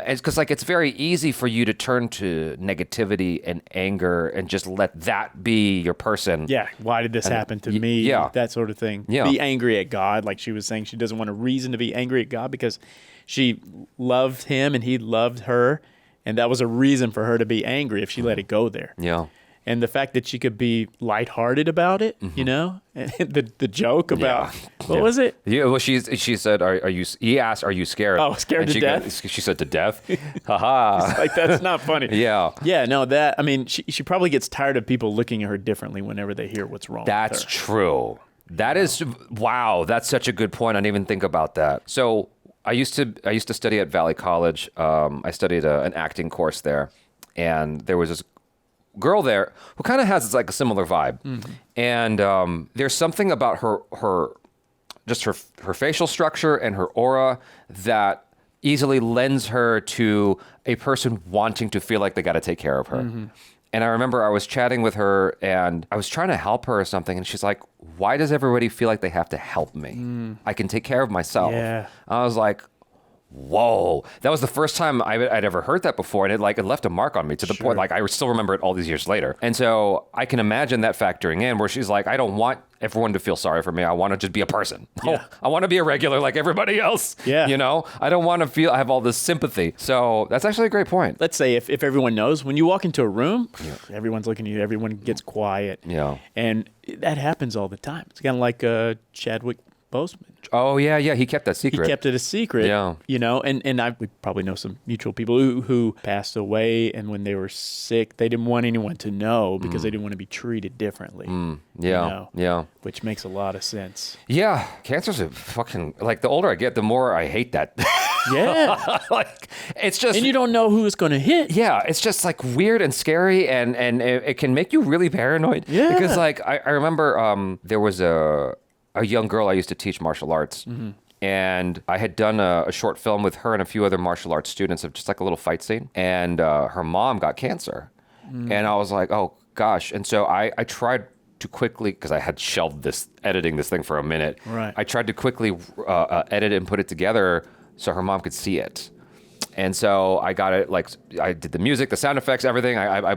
Speaker 1: It's because like it's very easy for you to turn to negativity and anger and just let that be your person.
Speaker 3: Yeah. Why did this happen to me?
Speaker 1: Yeah.
Speaker 3: That sort of thing.
Speaker 1: Yeah.
Speaker 3: Be angry at God. Like she was saying, she doesn't want a reason to be angry at God because she loved him and he loved her. And that was a reason for her to be angry if she let it go there.
Speaker 1: Yeah.
Speaker 3: And the fact that she could be lighthearted about it, you know, and the joke about what was it?
Speaker 1: Yeah, well, she said, "Are you?" He asked, "Are you scared?"
Speaker 3: Oh, scared
Speaker 1: and
Speaker 3: to death.
Speaker 1: She said, "To death." Haha.
Speaker 3: Like that's not funny.
Speaker 1: Yeah.
Speaker 3: Yeah. No, that I mean, she probably gets tired of people looking at her differently whenever they hear what's wrong.
Speaker 1: That's
Speaker 3: with her.
Speaker 1: true. That is wow. That's such a good point. I didn't even think about that. So I used to study at Valley College. I studied an acting course there, and there was this girl there who kind of has like a similar vibe. And there's something about her facial structure and her aura that easily lends her to a person wanting to feel like they got to take care of her. And I remember I was chatting with her and I was trying to help her or something. And she's like, why does everybody feel like they have to help me? I can take care of myself.
Speaker 3: Yeah.
Speaker 1: I was like, whoa, that was the first time I'd ever heard that before. And it left a mark on me to the point, like I still remember it all these years later. And so I can imagine that factoring in where she's like, I don't want everyone to feel sorry for me. I want to just be a person.
Speaker 3: Yeah.
Speaker 1: I want to be a regular like everybody else.
Speaker 3: Yeah.
Speaker 1: You know, I don't want to feel I have all this sympathy. So that's actually a great point.
Speaker 3: Let's say if everyone knows, when you walk into a room, everyone's looking at you, everyone gets quiet.
Speaker 1: Yeah.
Speaker 3: And that happens all the time. It's kind of like Chadwick Boseman.
Speaker 1: Oh, yeah. He kept that secret.
Speaker 3: He kept it a secret.
Speaker 1: Yeah.
Speaker 3: You know, and we probably know some mutual people who passed away, and when they were sick, they didn't want anyone to know because they didn't want to be treated differently.
Speaker 1: Yeah.
Speaker 3: You know,
Speaker 1: Yeah.
Speaker 3: which makes a lot of sense.
Speaker 1: Yeah. Cancer's a fucking, like, the older I get, the more I hate that.
Speaker 3: Yeah.
Speaker 1: Like, it's just.
Speaker 3: And you don't know who it's going to hit.
Speaker 1: Yeah. It's just, like, weird and scary, and it can make you really paranoid.
Speaker 3: Yeah.
Speaker 1: Because, like, I remember there was a young girl I used to teach martial arts. And I had done a short film with her and a few other martial arts students of just like a little fight scene. And her mom got cancer. And I was like, oh, gosh. And so I tried to quickly, because I had shelved editing this thing for a minute.
Speaker 3: Right.
Speaker 1: I tried to quickly edit and put it together so her mom could see it. And so I got it, like, I did the music, the sound effects, everything. I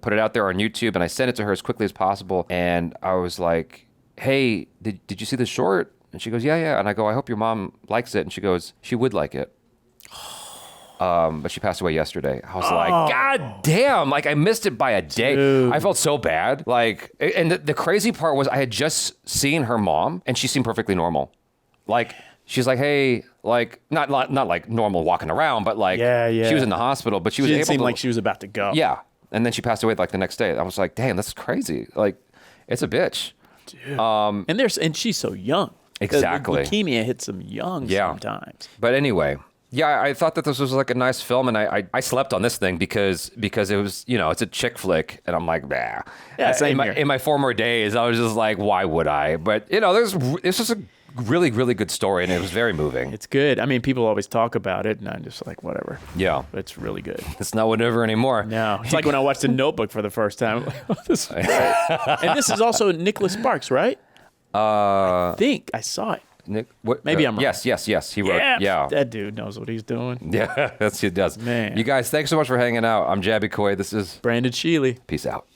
Speaker 1: put it out there on YouTube and I sent it to her as quickly as possible. And I was like, hey, did you see the short? And she goes, yeah. And I go, I hope your mom likes it. And she goes, she would like it. But she passed away yesterday. I was like, God damn, like I missed it by a day.
Speaker 3: Dude.
Speaker 1: I felt so bad. Like, and the crazy part was I had just seen her mom and she seemed perfectly normal. Like, she's like, hey, like, not like normal walking around, but like, she was in the hospital, but she was
Speaker 3: didn't
Speaker 1: able
Speaker 3: seem
Speaker 1: to.
Speaker 3: like she was about to go.
Speaker 1: Yeah. And then she passed away like the next day. I was like, damn, that's crazy. Like, it's a bitch.
Speaker 3: Dude. And she's so young.
Speaker 1: Exactly.
Speaker 3: Leukemia hits them young sometimes.
Speaker 1: But anyway, yeah, I thought that this was like a nice film, and I slept on this thing because it was, you know, it's a chick flick, and I'm like, bah.
Speaker 3: Yeah, same here.
Speaker 1: In my former days, I was just like, why would I? But, you know, this was a really, really good story, and it was very moving.
Speaker 3: It's good. I mean, people always talk about it, and I'm just like, whatever.
Speaker 1: Yeah.
Speaker 3: But it's really good.
Speaker 1: It's not whatever anymore.
Speaker 3: No. It's like when I watched The Notebook for the first time. Like, oh, this is great. And this is also Nicholas Sparks, right? I think I saw it. Maybe I'm wrong.
Speaker 1: Yes. He wrote. Yeah.
Speaker 3: That dude knows what he's doing.
Speaker 1: Yeah, he does.
Speaker 3: Man.
Speaker 1: You guys, thanks so much for hanging out. I'm Jaby Koay. This is
Speaker 3: Brandon SHEALY.
Speaker 1: Peace out.